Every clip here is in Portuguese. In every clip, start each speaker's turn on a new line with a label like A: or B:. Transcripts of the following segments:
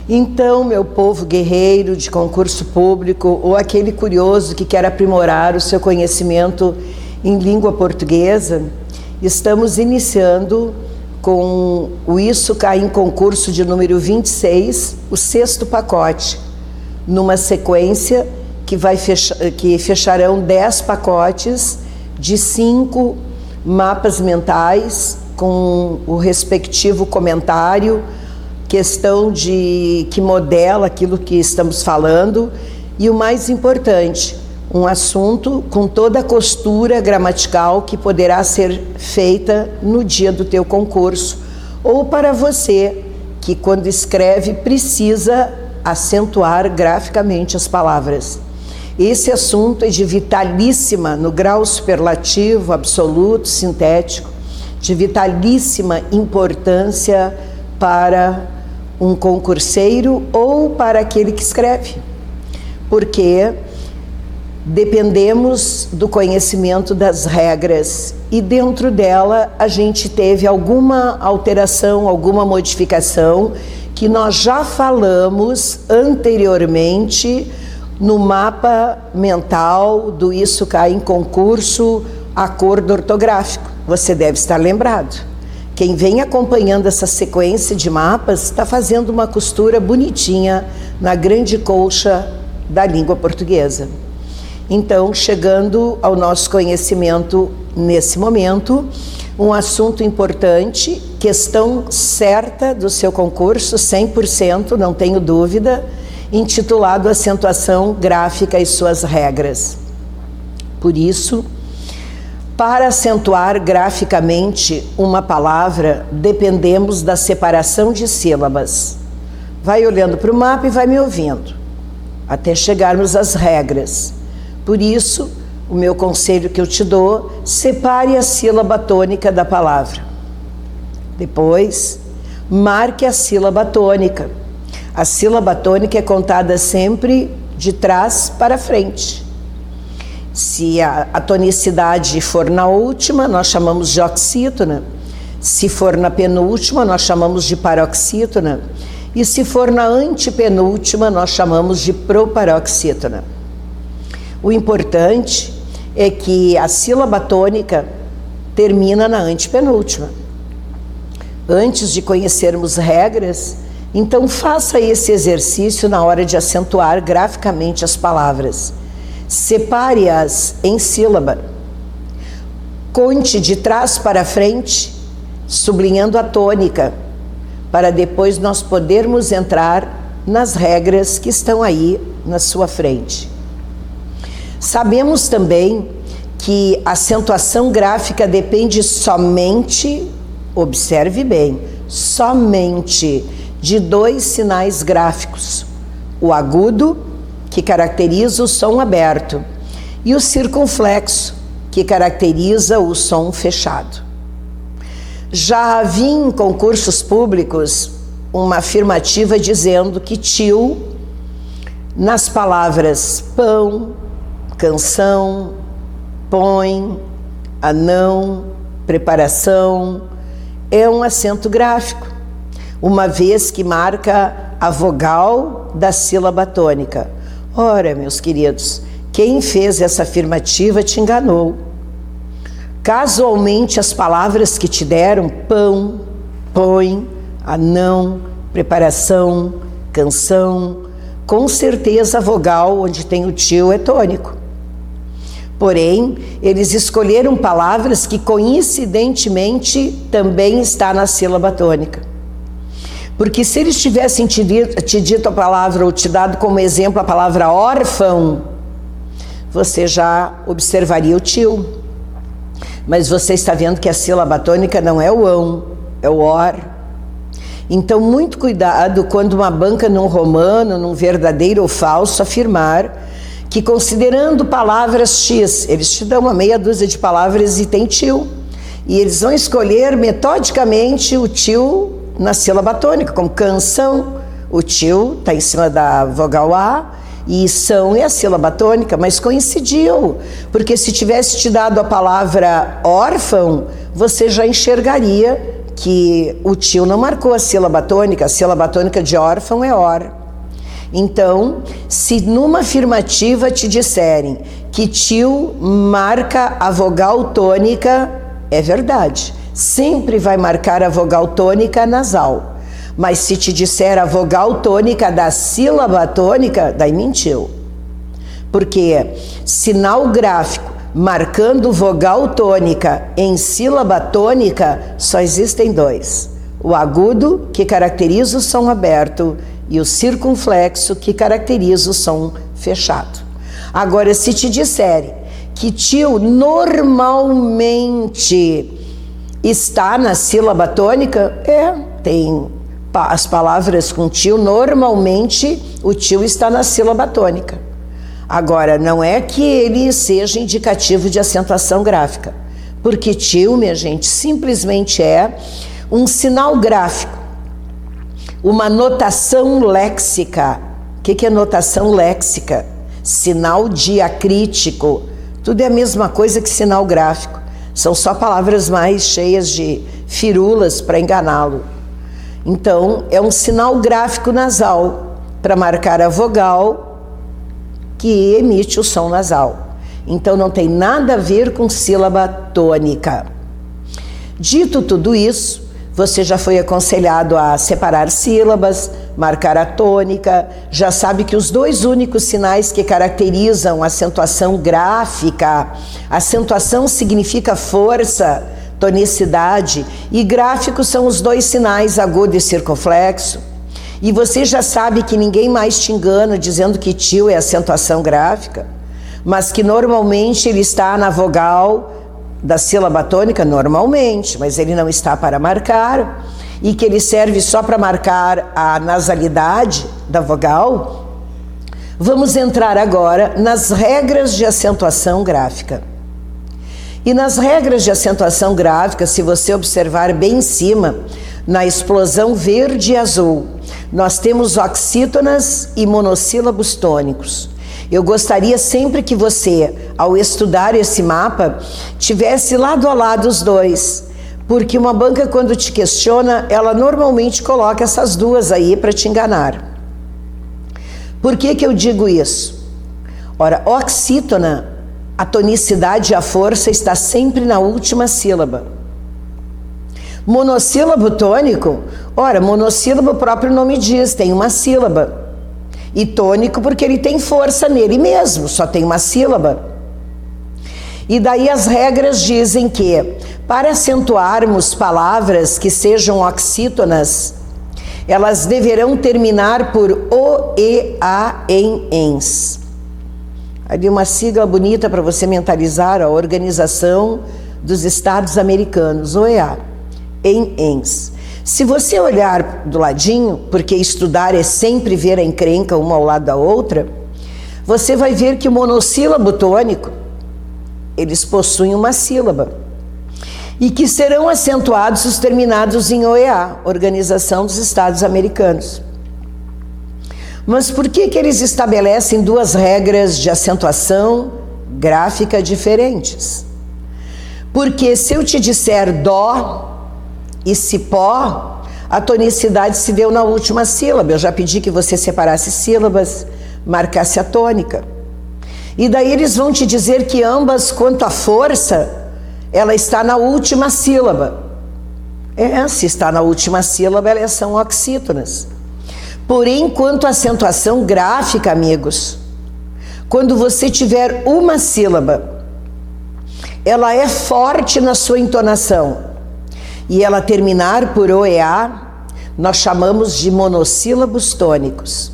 A: Então, meu povo guerreiro de concurso público ou aquele curioso que quer aprimorar o seu conhecimento em língua portuguesa, estamos iniciando com o Isso Cai em Concurso de número 26, o 6º pacote, numa sequência que fecharão 10 pacotes de 5 mapas mentais com o respectivo comentário, questão que modela aquilo que estamos falando e o mais importante, um assunto com toda a costura gramatical que poderá ser feita no dia do teu concurso ou para você que quando escreve precisa acentuar graficamente as palavras. Esse assunto é de vitalíssima, no grau superlativo, absoluto, sintético, de vitalíssima importância para um concurseiro ou para aquele que escreve, porque dependemos do conhecimento das regras e dentro dela a gente teve alguma alteração, alguma modificação que nós já falamos anteriormente no mapa mental do Isso Cai em Concurso, acordo ortográfico. Você deve estar lembrado. Quem vem acompanhando essa sequência de mapas está fazendo uma costura bonitinha na grande colcha da língua portuguesa. Então, chegando ao nosso conhecimento nesse momento, um assunto importante, questão certa do seu concurso, 100%, não tenho dúvida, intitulado Acentuação Gráfica e Suas Regras. Por isso, para acentuar graficamente uma palavra, dependemos da separação de sílabas. Vai olhando para o mapa e vai me ouvindo, até chegarmos às regras. Por isso, o meu conselho que eu te dou, separe a sílaba tônica da palavra. Depois, marque a sílaba tônica. A sílaba tônica é contada sempre de trás para frente. Se a tonicidade for na última, nós chamamos de oxítona. Se for na penúltima, nós chamamos de paroxítona. E se for na antepenúltima, nós chamamos de proparoxítona. O importante é que a sílaba tônica termina na antepenúltima. Antes de conhecermos regras, então faça esse exercício na hora de acentuar graficamente as palavras. Separe-as em sílaba. Conte de trás para frente, sublinhando a tônica, para depois nós podermos entrar nas regras que estão aí na sua frente. Sabemos também que a acentuação gráfica depende somente, observe bem, somente de 2 sinais gráficos: o agudo, que caracteriza o som aberto, e o circunflexo, que caracteriza o som fechado. Já havia em concursos públicos uma afirmativa dizendo que tio, nas palavras pão, canção, põe, anão, preparação, é um acento gráfico, uma vez que marca a vogal da sílaba tônica. Ora, meus queridos, quem fez essa afirmativa te enganou. Casualmente, as palavras que te deram, pão, põe, anão, preparação, canção, com certeza a vogal onde tem o tio é tônico. Porém, eles escolheram palavras que coincidentemente também está na sílaba tônica. Porque se eles tivessem te dito a palavra ou te dado como exemplo a palavra órfão, você já observaria o tio. Mas você está vendo que a sílaba tônica não é o ão, é o or. Então, muito cuidado quando uma banca num romano, num verdadeiro ou falso, afirmar que considerando palavras X, eles te dão uma meia dúzia de palavras e tem tio. E eles vão escolher metodicamente o tio na sílaba tônica, como canção. O tio está em cima da vogal A e são é a sílaba tônica, mas coincidiu. Porque se tivesse te dado a palavra órfão, você já enxergaria que o tio não marcou a sílaba tônica de órfão é or. Então, se numa afirmativa te disserem que tio marca a vogal tônica, é verdade. Sempre vai marcar a vogal tônica nasal. Mas se te disser a vogal tônica da sílaba tônica, daí mentiu. Porque sinal gráfico marcando vogal tônica em sílaba tônica, só existem dois. O agudo, que caracteriza o som aberto, e o circunflexo, que caracteriza o som fechado. Agora, se te disserem que tio normalmente está na sílaba tônica, tem as palavras com tio, normalmente o tio está na sílaba tônica. Agora, não é que ele seja indicativo de acentuação gráfica, porque tio, minha gente, simplesmente é um sinal gráfico, uma notação léxica. O que é notação léxica? Sinal diacrítico. Tudo é a mesma coisa que sinal gráfico. São só palavras mais cheias de firulas para enganá-lo. Então, é um sinal gráfico nasal para marcar a vogal que emite o som nasal. Então, não tem nada a ver com sílaba tônica. Dito tudo isso, você já foi aconselhado a separar sílabas, marcar a tônica, já sabe que os dois únicos sinais que caracterizam a acentuação gráfica, acentuação significa força, tonicidade, e gráfico são os dois sinais, agudo e circunflexo. E você já sabe que ninguém mais te engana dizendo que tio é acentuação gráfica, mas que normalmente ele está na vogal da sílaba tônica, normalmente, mas ele não está para marcar, e que ele serve só para marcar a nasalidade da vogal. Vamos entrar agora nas regras de acentuação gráfica. E nas regras de acentuação gráfica, se você observar bem em cima, na explosão verde e azul, nós temos oxítonas e monossílabos tônicos. Eu gostaria sempre que você, ao estudar esse mapa, tivesse lado a lado os dois, porque uma banca, quando te questiona, ela normalmente coloca essas duas aí para te enganar. Por que eu digo isso? Ora, oxítona, a tonicidade e a força está sempre na última sílaba. Monossílabo tônico, ora, monossílabo, o próprio nome diz, tem uma sílaba. E tônico porque ele tem força nele mesmo, só tem uma sílaba. E daí as regras dizem que, para acentuarmos palavras que sejam oxítonas, elas deverão terminar por o, e, a, em, ens. Ali uma sigla bonita para você mentalizar, a Organização dos Estados Americanos, OEA, em, ens. Se você olhar do ladinho, porque estudar é sempre ver a encrenca uma ao lado da outra, você vai ver que o monossílabo tônico, eles possuem uma sílaba, e que serão acentuados os terminados em OEA, Organização dos Estados Americanos. Mas por que eles estabelecem duas regras de acentuação gráfica diferentes? Porque se eu te disser dó e cipó, a tonicidade se deu na última sílaba. Eu já pedi que você separasse sílabas, marcasse a tônica. E daí eles vão te dizer que ambas, quanto à força, ela está na última sílaba. Se está na última sílaba, elas são oxítonas. Porém, quanto à acentuação gráfica, amigos, quando você tiver uma sílaba, ela é forte na sua entonação, e ela terminar por OEA, nós chamamos de monossílabos tônicos.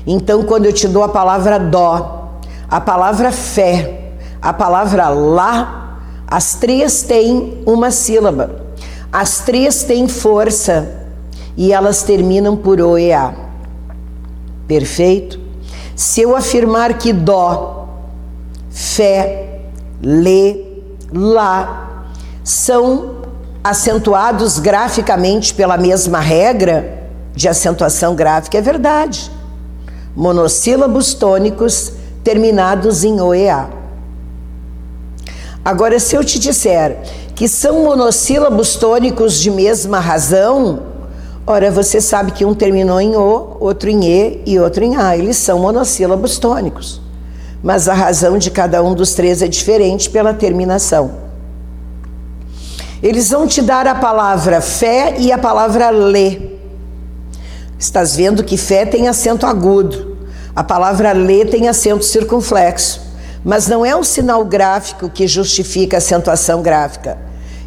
A: Então, quando eu te dou a palavra dó, a palavra fé, a palavra lá, as três têm uma sílaba, as três têm força e elas terminam por OEA. Perfeito? Se eu afirmar que dó, fé, lê, lá são acentuados graficamente pela mesma regra de acentuação gráfica, é verdade. Monossílabos tônicos terminados em OEA. Agora, se eu te disser que são monossílabos tônicos de mesma razão, ora, você sabe que um terminou em O, outro em E e outro em A. Eles são monossílabos tônicos. Mas a razão de cada um dos três é diferente pela terminação. Eles vão te dar a palavra fé e a palavra lê. Estás vendo que fé tem acento agudo. A palavra lê tem acento circunflexo. Mas não é um sinal gráfico que justifica a acentuação gráfica.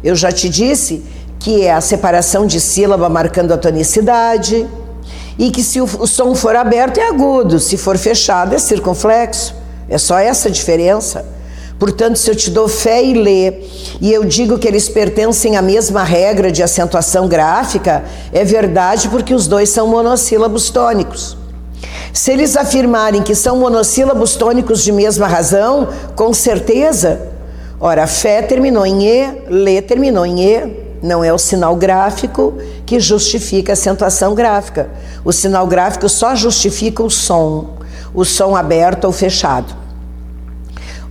A: Eu já te disse que é a separação de sílaba marcando a tonicidade, e que se o som for aberto é agudo, se for fechado é circunflexo. É só essa a diferença. Portanto, se eu te dou fé e lê, e eu digo que eles pertencem à mesma regra de acentuação gráfica, é verdade porque os dois são monossílabos tônicos. Se eles afirmarem que são monossílabos tônicos de mesma razão, com certeza, ora, fé terminou em E, lê terminou em E, não é o sinal gráfico que justifica a acentuação gráfica. O sinal gráfico só justifica o som aberto ou fechado.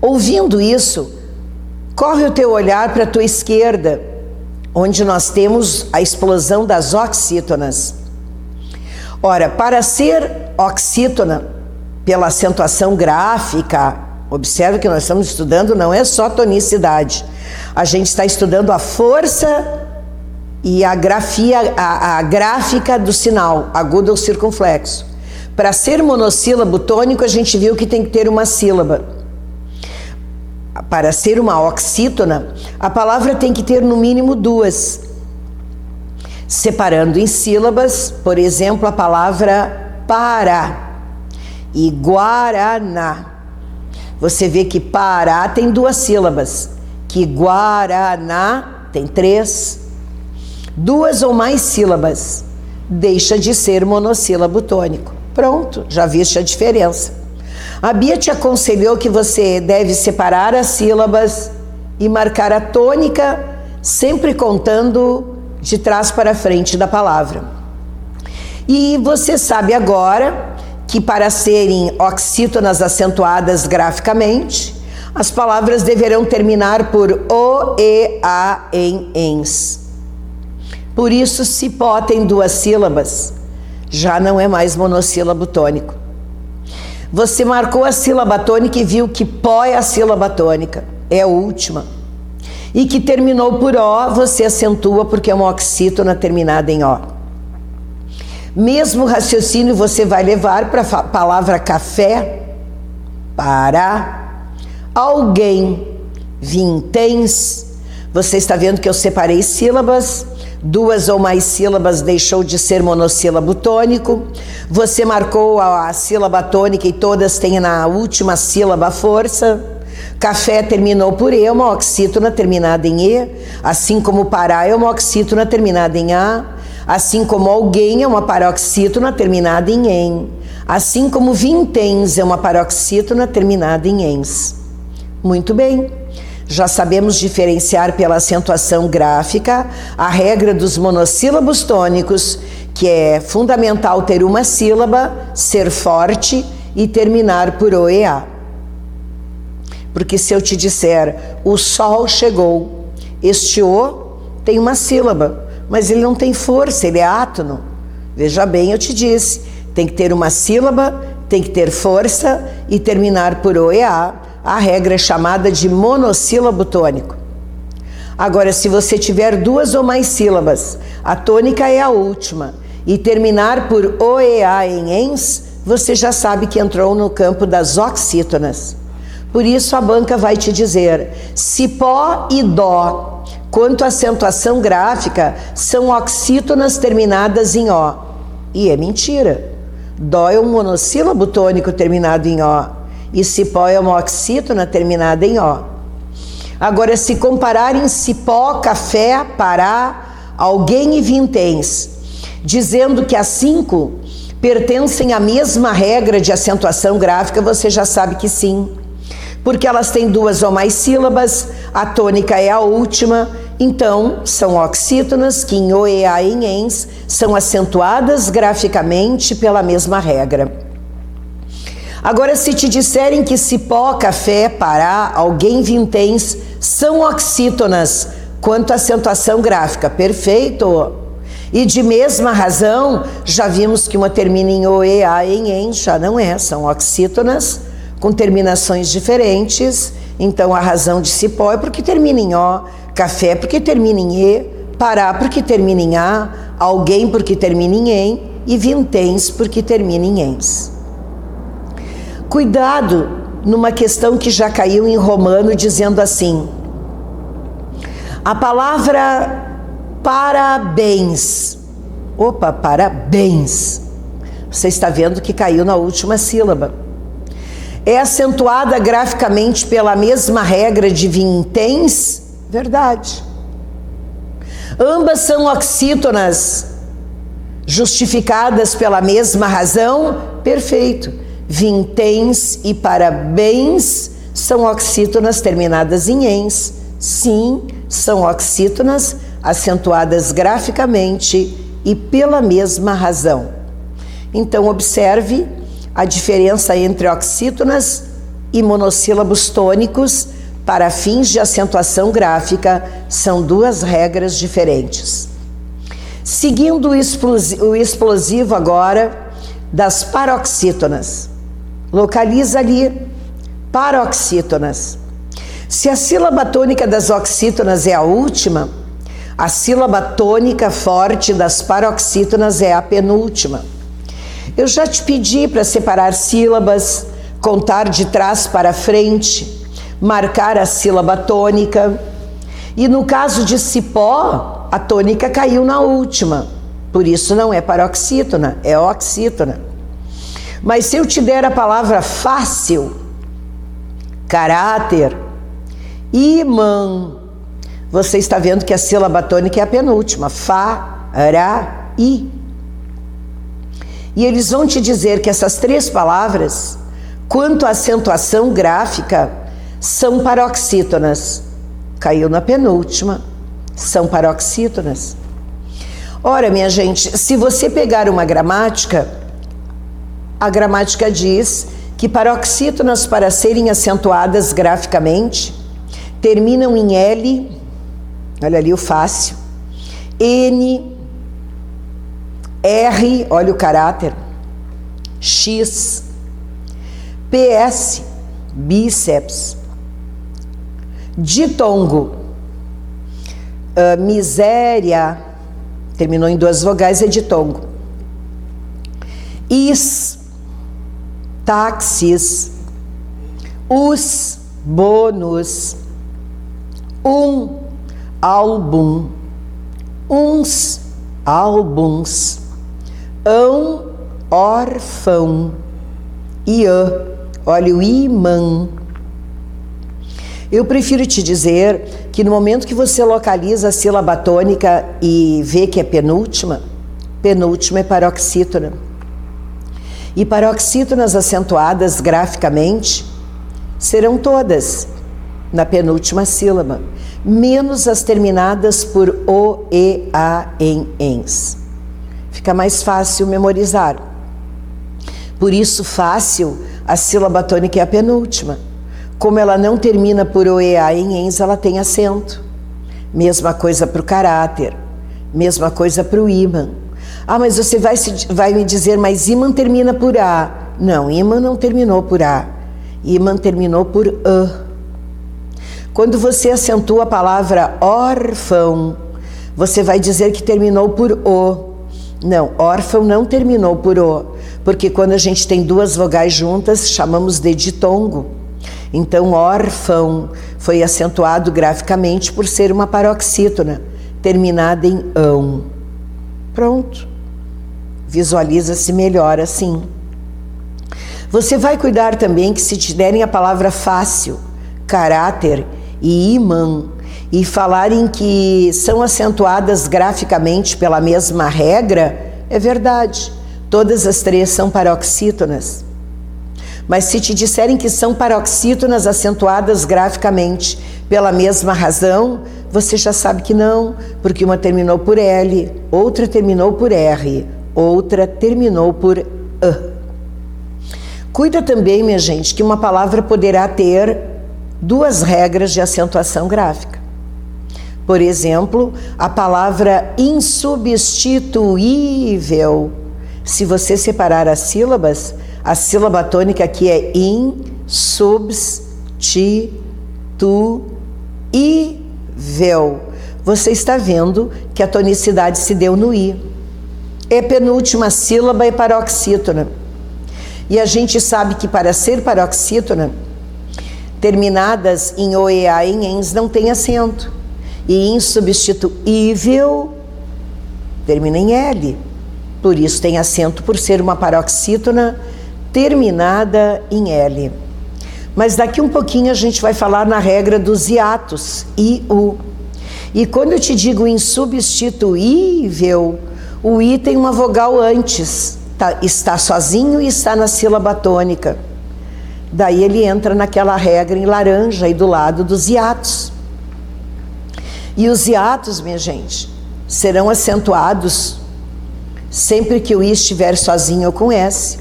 A: Ouvindo isso, corre o teu olhar para a tua esquerda, onde nós temos a explosão das oxítonas. Ora, para ser oxítona, pela acentuação gráfica, observe que nós estamos estudando não é só tonicidade. A gente está estudando a força e a gráfica do sinal, agudo ou circunflexo. Para ser monossílabo tônico, a gente viu que tem que ter uma sílaba. Para ser uma oxítona, a palavra tem que ter no mínimo duas. Separando em sílabas, por exemplo, a palavra para e Guaraná. Você vê que Pará tem duas sílabas, que Guaraná tem três. Duas ou mais sílabas, deixa de ser monossílabo tônico. Pronto, já viste a diferença. A Bia te aconselhou que você deve separar as sílabas e marcar a tônica, sempre contando de trás para frente da palavra. E você sabe agora que para serem oxítonas acentuadas graficamente, as palavras deverão terminar por O, E, A, em, ens. Por isso, se pó tem duas sílabas, já não é mais monossílabo tônico. Você marcou a sílaba tônica e viu que pó é a sílaba tônica, é a última. E que terminou por O, você acentua porque é uma oxítona terminada em O. Mesmo raciocínio você vai levar para a palavra café, para, alguém, vinténs. Você está vendo que eu separei sílabas, duas ou mais sílabas deixou de ser monossílabo tônico. Você marcou a sílaba tônica e todas têm na última sílaba a força. Café terminou por E, uma oxítona terminada em E, assim como Pará é uma oxítona terminada em A, assim como alguém é uma paroxítona terminada em en, assim como vinténs é uma paroxítona terminada em ens. Muito bem, já sabemos diferenciar pela acentuação gráfica a regra dos monossílabos tônicos, que é fundamental ter uma sílaba, ser forte e terminar por O e A. Porque se eu te disser, o sol chegou, este O tem uma sílaba, mas ele não tem força, ele é átono. Veja bem, eu te disse, tem que ter uma sílaba, tem que ter força e terminar por O e A regra é chamada de monossílabo tônico. Agora, se você tiver duas ou mais sílabas, a tônica é a última, e terminar por O e A em ens, você já sabe que entrou no campo das oxítonas. Por isso a banca vai te dizer, si, pó e dó, quanto à acentuação gráfica, são oxítonas terminadas em O. E é mentira. Dó é um monossílabo tônico terminado em O, e cipó é uma oxítona terminada em O. Agora, se compararem cipó, café, Pará, alguém e vinténs, dizendo que as 5 pertencem à mesma regra de acentuação gráfica, você já sabe que sim. Porque elas têm duas ou mais sílabas, a tônica é a última, então são oxítonas que em O e A em ens são acentuadas graficamente pela mesma regra. Agora, se te disserem que cipó, café, Pará, alguém, vinténs são oxítonas quanto à acentuação gráfica. Perfeito! E de mesma razão, já vimos que uma termina em O, E, A, em EN, já não é, são oxítonas com terminações diferentes. Então a razão de cipó é porque termina em O, café porque termina em E, Pará porque termina em A, alguém porque termina em EN e vintens porque termina em ENS. Cuidado numa questão que já caiu em romano dizendo assim: a palavra parabéns. Opa, parabéns. Você está vendo que caiu na última sílaba. É acentuada graficamente pela mesma regra de vintens? Verdade. Ambas são oxítonas justificadas pela mesma razão? Perfeito. Vintens e parabéns são oxítonas terminadas em ens. Sim, são oxítonas acentuadas graficamente e pela mesma razão. Então, observe a diferença entre oxítonas e monossílabos tônicos para fins de acentuação gráfica. São duas regras diferentes. Seguindo o explosivo agora das paroxítonas. Localiza ali, paroxítonas. Se a sílaba tônica das oxítonas é a última, a sílaba tônica forte das paroxítonas é a penúltima. Eu já te pedi para separar sílabas, contar de trás para frente, marcar a sílaba tônica. E no caso de cipó, a tônica caiu na última. Por isso não é paroxítona, é oxítona. Mas se eu te der a palavra fácil, caráter, imã, você está vendo que a sílaba tônica é a penúltima. Fá, ra, i. E eles vão te dizer que essas três palavras, quanto à acentuação gráfica, são paroxítonas. Caiu na penúltima, são paroxítonas. Ora, minha gente, se você pegar uma gramática, a gramática diz que paroxítonas, para serem acentuadas graficamente, terminam em L, olha ali o fácil, N, R, olha o caráter, X, PS, bíceps, ditongo, miséria, terminou em duas vogais, é ditongo, is, táxis, os, bônus, álbum, uns, álbuns, órfão, olha o imã. Eu prefiro te dizer que no momento que você localiza a sílaba tônica e vê que é penúltima, penúltima é paroxítona. E paroxítonas acentuadas graficamente serão todas na penúltima sílaba, menos as terminadas por O, E, A, em, ens. Fica mais fácil memorizar. Por isso, fácil, a sílaba tônica é a penúltima. Como ela não termina por O, E, A, em, ens, ela tem acento. Mesma coisa para o caráter, mesma coisa para o ímã. Ah, mas você vai me dizer, mas ímã termina por A. Não, ímã não terminou por A. Ímã terminou por A. Quando você acentua a palavra órfão, você vai dizer que terminou por O. Não, órfão não terminou por O, porque quando a gente tem duas vogais juntas, chamamos de ditongo. Então, órfão foi acentuado graficamente por ser uma paroxítona, terminada em ão. Pronto. Visualiza-se melhor assim. Você vai cuidar também que se te derem a palavra fácil, caráter e imã, e falarem que são acentuadas graficamente pela mesma regra, é verdade. Todas as três são paroxítonas. Mas se te disserem que são paroxítonas acentuadas graficamente pela mesma razão, você já sabe que não, porque uma terminou por L, outra terminou por R, outra terminou por A. Cuida também, minha gente, que uma palavra poderá ter duas regras de acentuação gráfica. Por exemplo, a palavra insubstituível. Se você separar as sílabas, a sílaba tônica aqui é insubstituível. Você está vendo que a tonicidade se deu no i. É penúltima sílaba e paroxítona. E a gente sabe que para ser paroxítona, terminadas em o, e, a, em ens não tem acento. E insubstituível termina em L. Por isso tem acento por ser uma paroxítona terminada em L. Mas daqui um pouquinho a gente vai falar na regra dos hiatos, I, U. E quando eu te digo insubstituível, o I tem uma vogal antes, está sozinho e está na sílaba tônica. Daí ele entra naquela regra em laranja e do lado dos hiatos. E os hiatos, minha gente, serão acentuados sempre que o I estiver sozinho ou com S,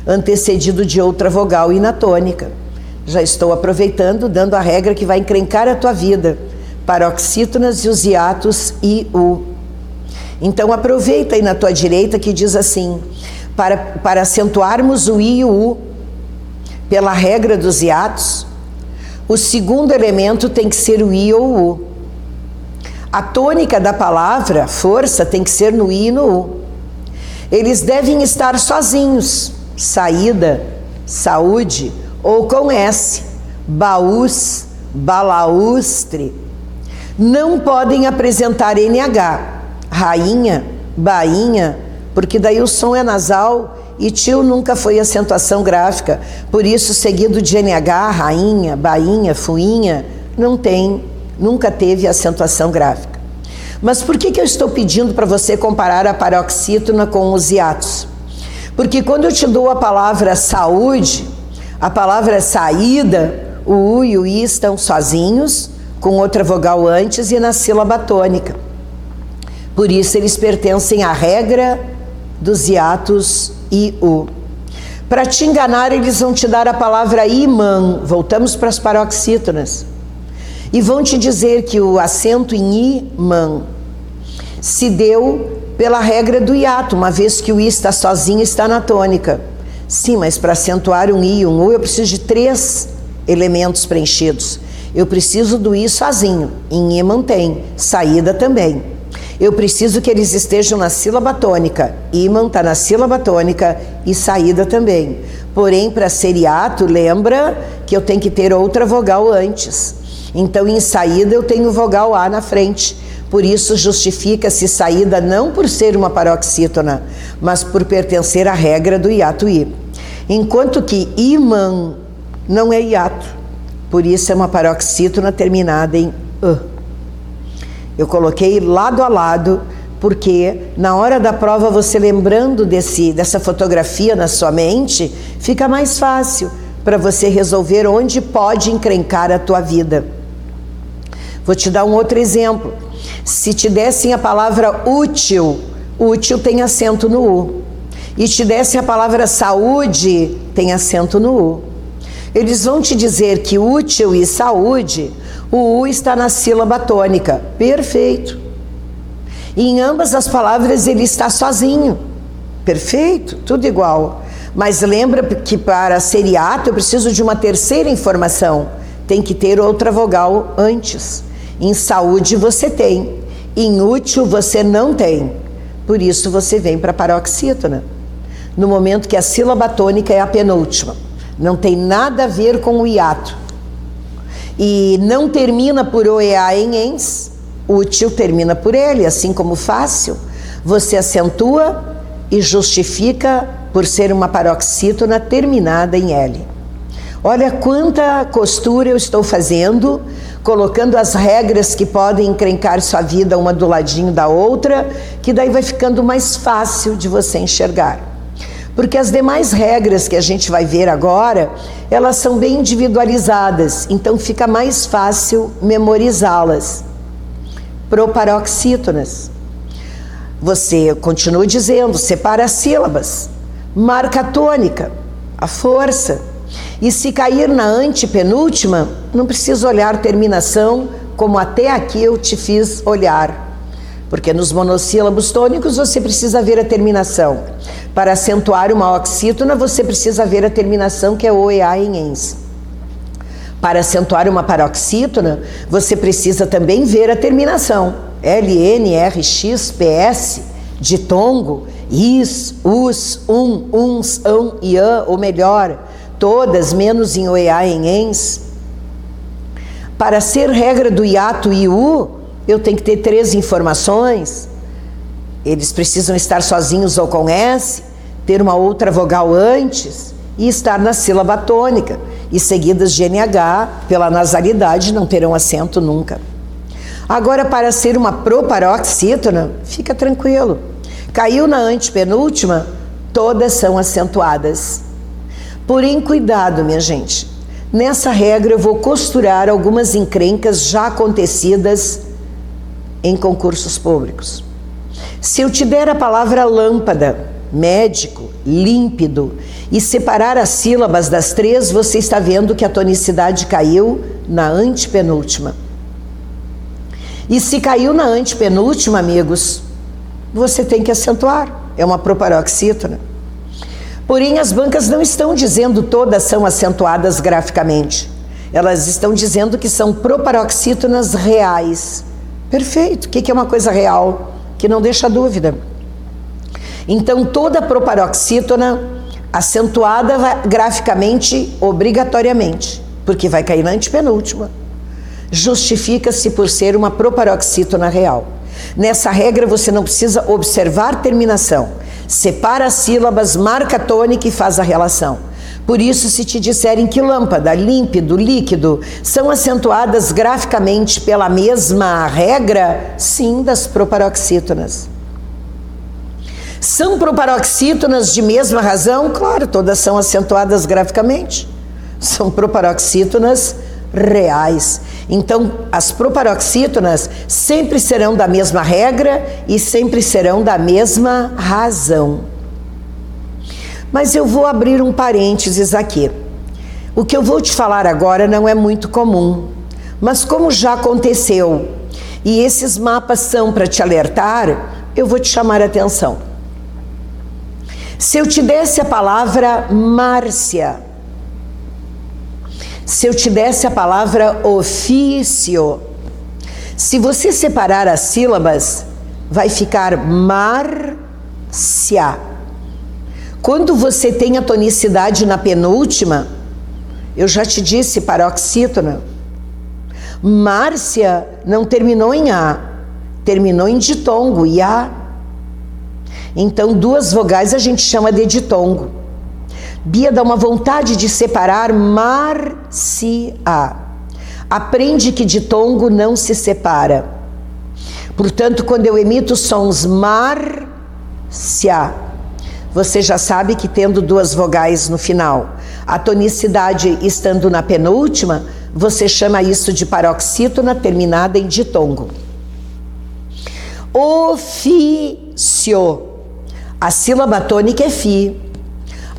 A: antecedido de outra vogal I na tônica. Já estou aproveitando, dando a regra que vai encrencar a tua vida. Paroxítonas e os hiatos I, U. Então aproveita aí na tua direita que diz assim, para acentuarmos o I e o U, pela regra dos hiatos, o segundo elemento tem que ser o I ou o U. A tônica da palavra, força, tem que ser no I e no U. Eles devem estar sozinhos, saída, saúde, ou com S, baús, balaústre. Não podem apresentar NH, rainha, bainha, porque daí o som é nasal e tio nunca foi acentuação gráfica. Por isso, seguido de NH, rainha, bainha, fuinha, não tem, nunca teve acentuação gráfica. Mas por que eu estou pedindo para você comparar a paroxítona com os hiatos? Porque quando eu te dou a palavra saúde, a palavra saída, o U e o I estão sozinhos, com outra vogal antes e na sílaba tônica. Por isso eles pertencem à regra dos hiatos I, U. Para te enganar, eles vão te dar a palavra imã, voltamos para as paroxítonas, e vão te dizer que o acento em imã se deu pela regra do hiato, uma vez que o I está sozinho, está na tônica. Sim, mas para acentuar um I e um U, eu preciso de 3 elementos preenchidos. Eu preciso do I sozinho, em I mantém, saída também. Eu preciso que eles estejam na sílaba tônica, ímã está na sílaba tônica e saída também. Porém, para ser hiato, lembra que eu tenho que ter outra vogal antes. Então, em saída, eu tenho vogal A na frente. Por isso, justifica-se saída não por ser uma paroxítona, mas por pertencer à regra do hiato I. Enquanto que imã não é hiato. Por isso é uma paroxítona terminada em A. Eu coloquei lado a lado, porque na hora da prova, você lembrando dessa fotografia na sua mente, fica mais fácil para você resolver onde pode encrencar a tua vida. Vou te dar um outro exemplo. Se te dessem a palavra útil, útil tem acento no U. E te dessem a palavra saúde, tem acento no U. Eles vão te dizer que útil e saúde, o U está na sílaba tônica. Perfeito. E em ambas as palavras ele está sozinho. Perfeito, tudo igual. Mas lembra que para ser hiato eu preciso de uma terceira informação. Tem que ter outra vogal antes. Em saúde você tem. Em útil você não tem. Por isso você vem para a paroxítona. No momento que a sílaba tônica é a penúltima. Não tem nada a ver com o hiato. E não termina por o, e, a, em, ens. Útil termina por ele, assim como fácil. Você acentua e justifica por ser uma paroxítona terminada em L. Olha quanta costura eu estou fazendo, colocando as regras que podem encrencar sua vida uma do ladinho da outra, que daí vai ficando mais fácil de você enxergar. Porque as demais regras que a gente vai ver agora, elas são bem individualizadas, então fica mais fácil memorizá-las. Proparoxítonas. Você continua dizendo, separa as sílabas, marca a tônica, a força. E se cair na antepenúltima, não precisa olhar terminação como até aqui eu te fiz olhar. Porque nos monossílabos tônicos você precisa ver a terminação. Para acentuar uma oxítona, você precisa ver a terminação, que é o, e, a em ens. Para acentuar uma paroxítona, você precisa também ver a terminação. L, N, R, X, P, S, ditongo, is, us, uns, ão e ã, ou melhor, todas menos em o, e, a em ens. Para ser regra do hiato e u, eu tenho que ter 3 informações. Eles precisam estar sozinhos ou com S, ter uma outra vogal antes e estar na sílaba tônica, e seguidas de NH, pela nasalidade, não terão acento nunca. Agora, para ser uma proparoxítona, fica tranquilo. Caiu na antepenúltima, todas são acentuadas. Porém, cuidado, minha gente. Nessa regra eu vou costurar algumas encrencas já acontecidas em concursos públicos. Se eu te der a palavra lâmpada, médico, límpido, e separar as sílabas das 3, você está vendo que a tonicidade caiu na antepenúltima. E se caiu na antepenúltima, amigos, você tem que acentuar. É uma proparoxítona. Porém, as bancas não estão dizendo todas são acentuadas graficamente. Elas estão dizendo que são proparoxítonas reais. Perfeito. O que é uma coisa real? Que não deixa dúvida. Então, toda proparoxítona acentuada graficamente, obrigatoriamente, porque vai cair na antepenúltima. Justifica-se por ser uma proparoxítona real. Nessa regra, você não precisa observar terminação. Separa as sílabas, marca a tônica e faz a relação. Por isso, se te disserem que lâmpada, límpido, líquido são acentuadas graficamente pela mesma regra, sim, das proparoxítonas. São proparoxítonas de mesma razão? Claro, todas são acentuadas graficamente. São proparoxítonas reais. Então, as proparoxítonas sempre serão da mesma regra e sempre serão da mesma razão. Mas eu vou abrir um parênteses aqui. O que eu vou te falar agora não é muito comum, mas como já aconteceu e esses mapas são para te alertar, eu vou te chamar a atenção. Se eu te desse a palavra Márcia, se eu te desse a palavra ofício, se você separar as sílabas, vai ficar Márcia. Quando você tem a tonicidade na penúltima, eu já te disse, paroxítona. Márcia não terminou em A, terminou em ditongo, Iá. Então, 2 vogais a gente chama de ditongo. Bia, dá uma vontade de separar Márcia. Aprende que ditongo não se separa. Portanto, quando eu emito sons Márcia, você já sabe que tendo 2 vogais no final, a tonicidade estando na penúltima, você chama isso de paroxítona terminada em ditongo. Ofício. A sílaba tônica é Fi.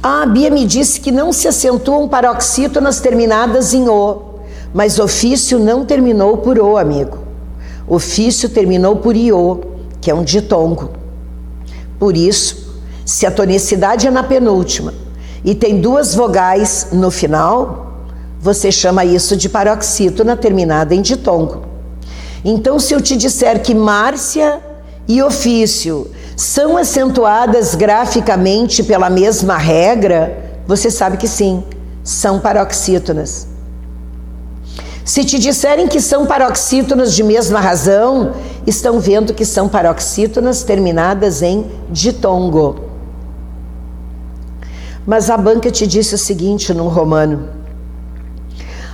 A: A Bia me disse que não se acentuam paroxítonas terminadas em O, mas ofício não terminou por O, amigo. Ofício terminou por Iô, que é um ditongo. Por isso, se a tonicidade é na penúltima e tem 2 vogais no final, você chama isso de paroxítona terminada em ditongo. Então, se eu te disser que Márcia e ofício são acentuadas graficamente pela mesma regra, você sabe que sim, são paroxítonas. Se te disserem que são paroxítonas de mesma razão, estão vendo que são paroxítonas terminadas em ditongo. Mas a banca te disse o seguinte num romano: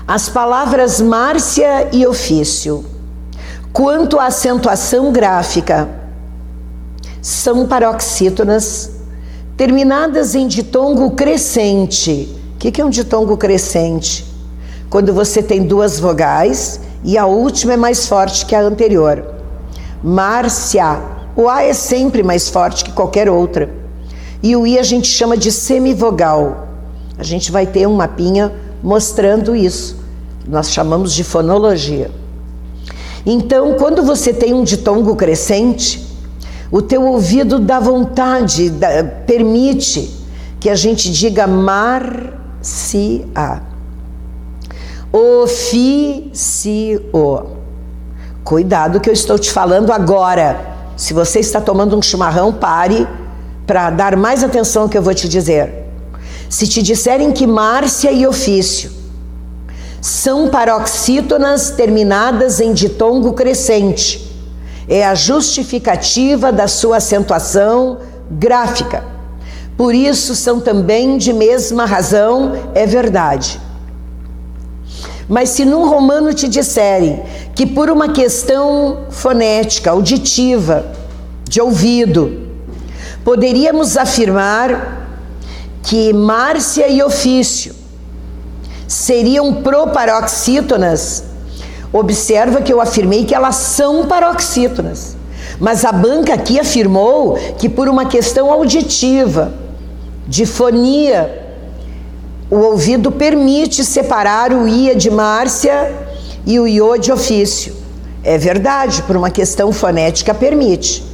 A: as palavras Márcia e ofício, quanto à acentuação gráfica, são paroxítonas terminadas em ditongo crescente. O que é um ditongo crescente? Quando você tem 2 vogais e a última é mais forte que a anterior. Márcia. O A é sempre mais forte que qualquer outra. E o I a gente chama de semivogal. A gente vai ter um mapinha mostrando isso. Nós chamamos de fonologia. Então, quando você tem um ditongo crescente, o teu ouvido dá vontade, permite que a gente diga mar-se-a. Ofício. Cuidado que eu estou te falando agora. Se você está tomando um chimarrão, pare para dar mais atenção ao que eu vou te dizer. Se te disserem que Márcia e ofício são paroxítonas terminadas em ditongo crescente, é a justificativa da sua acentuação gráfica. Por isso são também de mesma razão, é verdade. Mas se num romano te disserem que por uma questão fonética, auditiva, de ouvido, poderíamos afirmar que Márcia e ofício seriam proparoxítonas, observa que eu afirmei que elas são paroxítonas, mas a banca aqui afirmou que por uma questão auditiva, de fonia, o ouvido permite separar o ia de Márcia e o iô de ofício. É verdade, por uma questão fonética permite.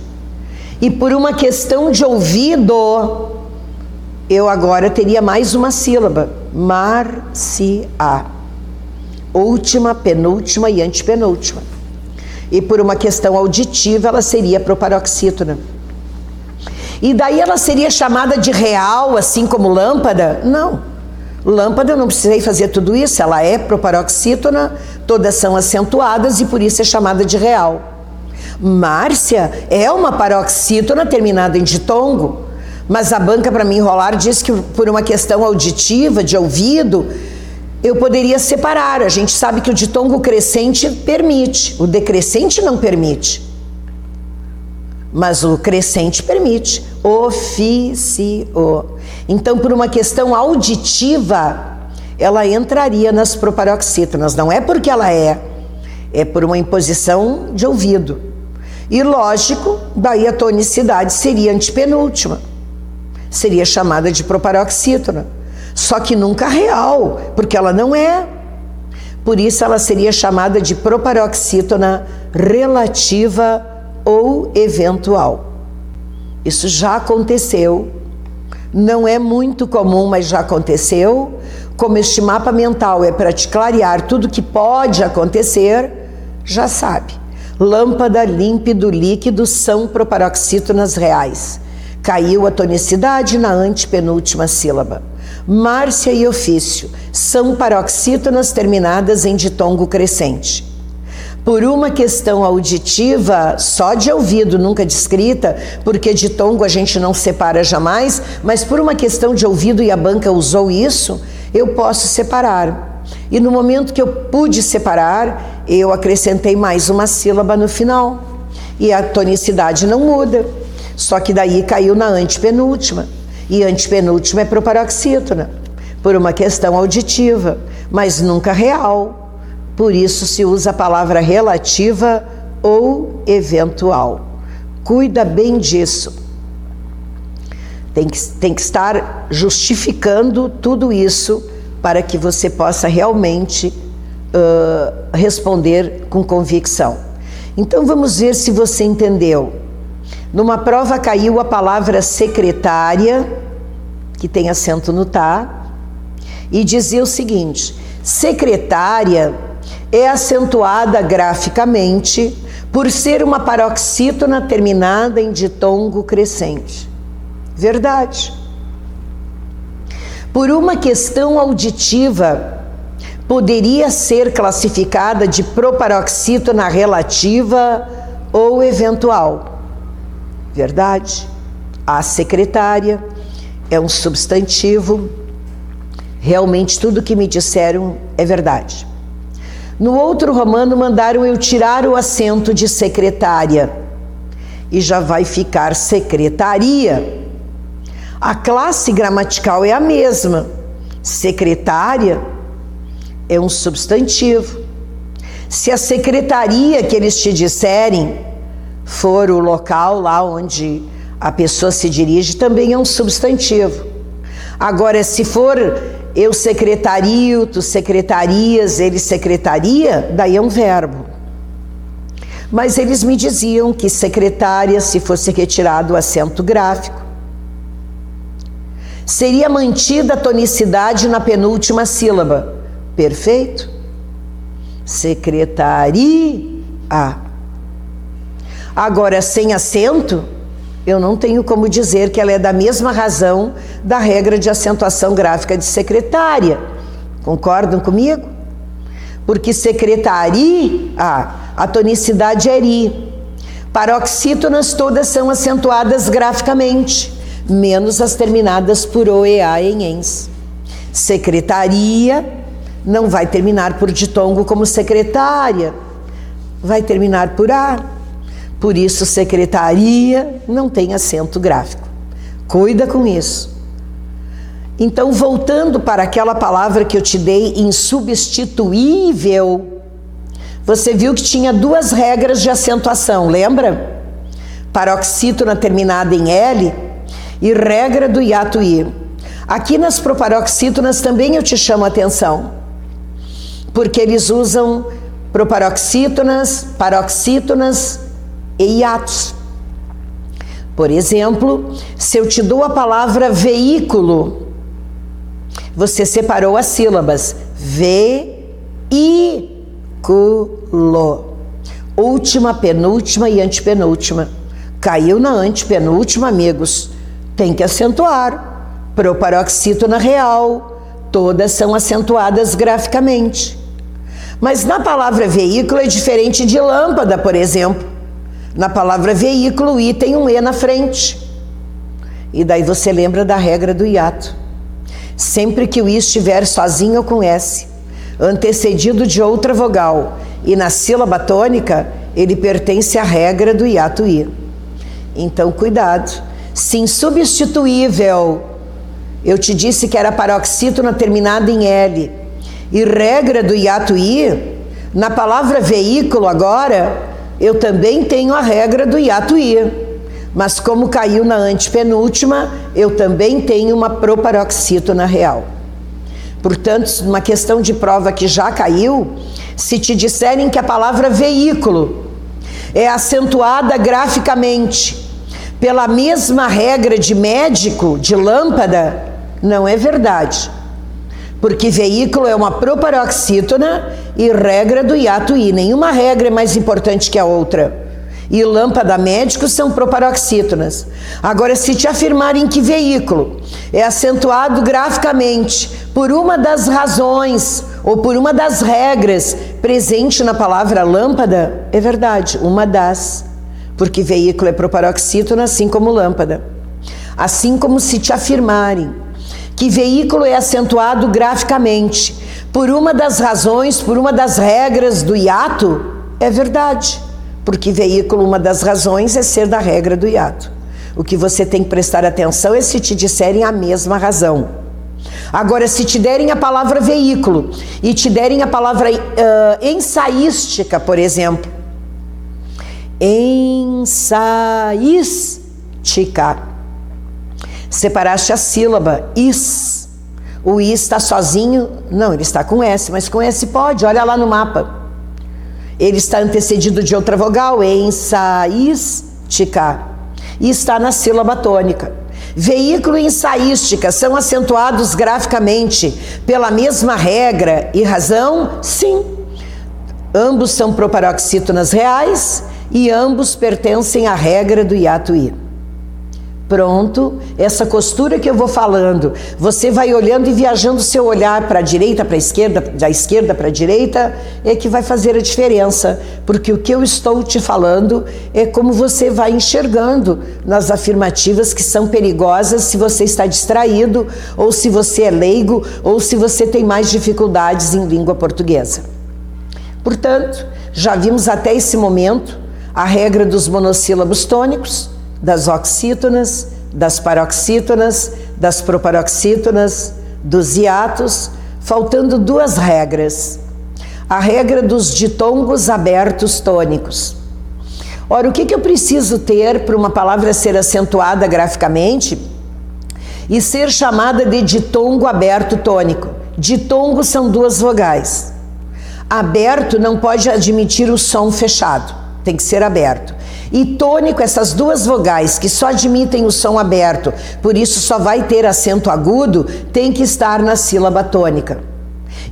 A: E por uma questão de ouvido, eu agora teria mais uma sílaba, mar-se-a. Última, penúltima e antepenúltima. E por uma questão auditiva, ela seria proparoxítona. E daí ela seria chamada de real, assim como lâmpada? Não. Lâmpada eu não precisei fazer tudo isso, ela é proparoxítona, todas são acentuadas e por isso é chamada de real. Márcia é uma paroxítona terminada em ditongo, mas a banca para me enrolar diz que por uma questão auditiva, de ouvido, eu poderia separar. A gente sabe que o ditongo crescente permite, o decrescente não permite. Mas o crescente permite. Ofício. Então, por uma questão auditiva, ela entraria nas proparoxítonas. Não é porque ela é por uma imposição de ouvido. E lógico, daí a tonicidade seria antepenúltima. Seria chamada de proparoxítona. Só que nunca real, porque ela não é. Por isso ela seria chamada de proparoxítona relativa ou eventual. Isso já aconteceu, não é muito comum, mas já aconteceu. Como este mapa mental é para te clarear tudo que pode acontecer, já sabe. Lâmpada, límpido, líquido são proparoxítonas reais. Caiu a tonicidade na antepenúltima sílaba. Márcia e ofício são paroxítonas terminadas em ditongo crescente. Por uma questão auditiva, só de ouvido, nunca de escrita, porque ditongo a gente não separa jamais, mas por uma questão de ouvido, e a banca usou isso, eu posso separar. E no momento que eu pude separar, eu acrescentei mais uma sílaba no final. E a tonicidade não muda, só que daí caiu na antepenúltima. E antepenúltima é proparoxítona, por uma questão auditiva, mas nunca real. Por isso se usa a palavra relativa ou eventual. Cuida bem disso. Tem que estar justificando tudo isso para que você possa realmente responder com convicção. Então vamos ver se você entendeu. Numa prova caiu a palavra secretária, que tem acento no tá, e dizia o seguinte: secretária é acentuada graficamente por ser uma paroxítona terminada em ditongo crescente. Verdade. Por uma questão auditiva, poderia ser classificada de proparoxítona relativa ou eventual. Verdade. A secretária é um substantivo. Realmente tudo que me disseram é verdade. No outro romano mandaram eu tirar o acento de secretária e já vai ficar secretaria. A classe gramatical é a mesma. Secretária é um substantivo. Se a secretaria que eles te disserem for o local lá onde a pessoa se dirige, também é um substantivo. Agora, se for eu secretario, tu secretarias, ele secretaria, daí é um verbo. Mas eles me diziam que secretária, se fosse retirado o acento gráfico, seria mantida a tonicidade na penúltima sílaba. Perfeito? Secretaria. Agora, sem acento, eu não tenho como dizer que ela é da mesma razão da regra de acentuação gráfica de secretária. Concordam comigo? Porque secretaria, a tonicidade é ri. Paroxítonas todas são acentuadas graficamente, menos as terminadas por o, e, a, em, ens. Secretaria não vai terminar por ditongo como secretária, vai terminar por a. Por isso, secretaria não tem acento gráfico. Cuida com isso. Então, voltando para aquela palavra que eu te dei, insubstituível, você viu que tinha duas regras de acentuação, lembra? Paroxítona terminada em L e regra do hiato I. Aqui nas proparoxítonas também eu te chamo a atenção, porque eles usam proparoxítonas, paroxítonas e hiatos. Por exemplo, se eu te dou a palavra veículo, você separou as sílabas. Veículo. Última, penúltima e antepenúltima. Caiu na antepenúltima, amigos. Tem que acentuar. Proparoxítona real. Todas são acentuadas graficamente. Mas na palavra veículo é diferente de lâmpada, por exemplo. Na palavra veículo, o I tem um E na frente. E daí você lembra da regra do hiato. Sempre que o I estiver sozinho ou com S, antecedido de outra vogal, e na sílaba tônica, ele pertence à regra do hiato I. Então, cuidado. Se insubstituível, eu te disse que era paroxítona terminada em L, e regra do hiato I, na palavra veículo agora, eu também tenho a regra do hiato I. Mas como caiu na antepenúltima, eu também tenho uma proparoxítona real. Portanto, uma questão de prova que já caiu, se te disserem que a palavra veículo é acentuada graficamente pela mesma regra de médico, de lâmpada, não é verdade. Porque veículo é uma proparoxítona e regra do hiato I. Nenhuma regra é mais importante que a outra. E lâmpada médico são proparoxítonas. Agora, se te afirmarem que veículo é acentuado graficamente por uma das razões ou por uma das regras presente na palavra lâmpada, é verdade, uma das. Porque veículo é proparoxítona, assim como lâmpada. Assim como se te afirmarem que veículo é acentuado graficamente por uma das razões, por uma das regras do hiato, é verdade. Porque veículo, uma das razões é ser da regra do hiato. O que você tem que prestar atenção é se te disserem a mesma razão. Agora, se te derem a palavra veículo e te derem a palavra ensaística, por exemplo. Ensaística. Separaste a sílaba, is. O i está sozinho? Não, ele está com S, mas com S pode, olha lá no mapa. Ele está antecedido de outra vogal, ensaística, e está na sílaba tônica. Veículo e ensaística são acentuados graficamente pela mesma regra e razão? Sim. Ambos são proparoxítonas reais e ambos pertencem à regra do hiato I. Pronto, essa costura que eu vou falando, você vai olhando e viajando seu olhar para a direita, para a esquerda, da esquerda para a direita, é que vai fazer a diferença, porque o que eu estou te falando é como você vai enxergando nas afirmativas que são perigosas se você está distraído, ou se você é leigo, ou se você tem mais dificuldades em língua portuguesa. Portanto, já vimos até esse momento a regra dos monossílabos tônicos, das oxítonas, das paroxítonas, das proparoxítonas, dos hiatos, faltando duas regras. A regra dos ditongos abertos tônicos. Ora, o que eu preciso ter para uma palavra ser acentuada graficamente e ser chamada de ditongo aberto tônico? Ditongo são duas vogais. Aberto não pode admitir o som fechado. tem que ser aberto. E tônico, essas duas vogais que só admitem o som aberto, por isso só vai ter acento agudo, tem que estar na sílaba tônica.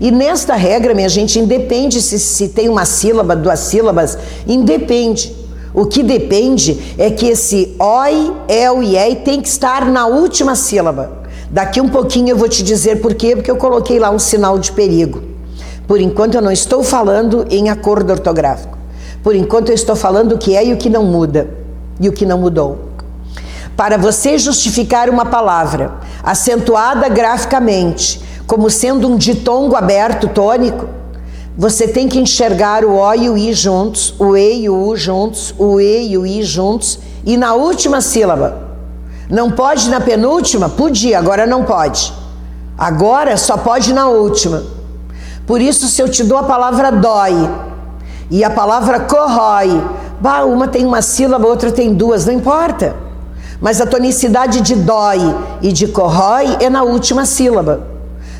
A: E nesta regra, minha gente, independe se tem uma sílaba, duas sílabas, independe. O que depende é que esse oi, el e ei tem que estar na última sílaba. Daqui um pouquinho eu vou te dizer por quê, porque eu coloquei lá um sinal de perigo. Por enquanto eu não estou falando em acordo ortográfico. Por enquanto eu estou falando o que é e o que não muda, e o que não mudou. Para você justificar uma palavra acentuada graficamente, como sendo um ditongo aberto tônico, você tem que enxergar o O e o I juntos, o E e o U juntos, o E e o I juntos, e na última sílaba. Não pode na penúltima? Podia, agora não pode. Agora só pode na última. Por isso, se eu te dou a palavra dói e a palavra corrói, uma tem uma sílaba, outra tem duas, não importa. Mas a tonicidade de dói e de corrói é na última sílaba.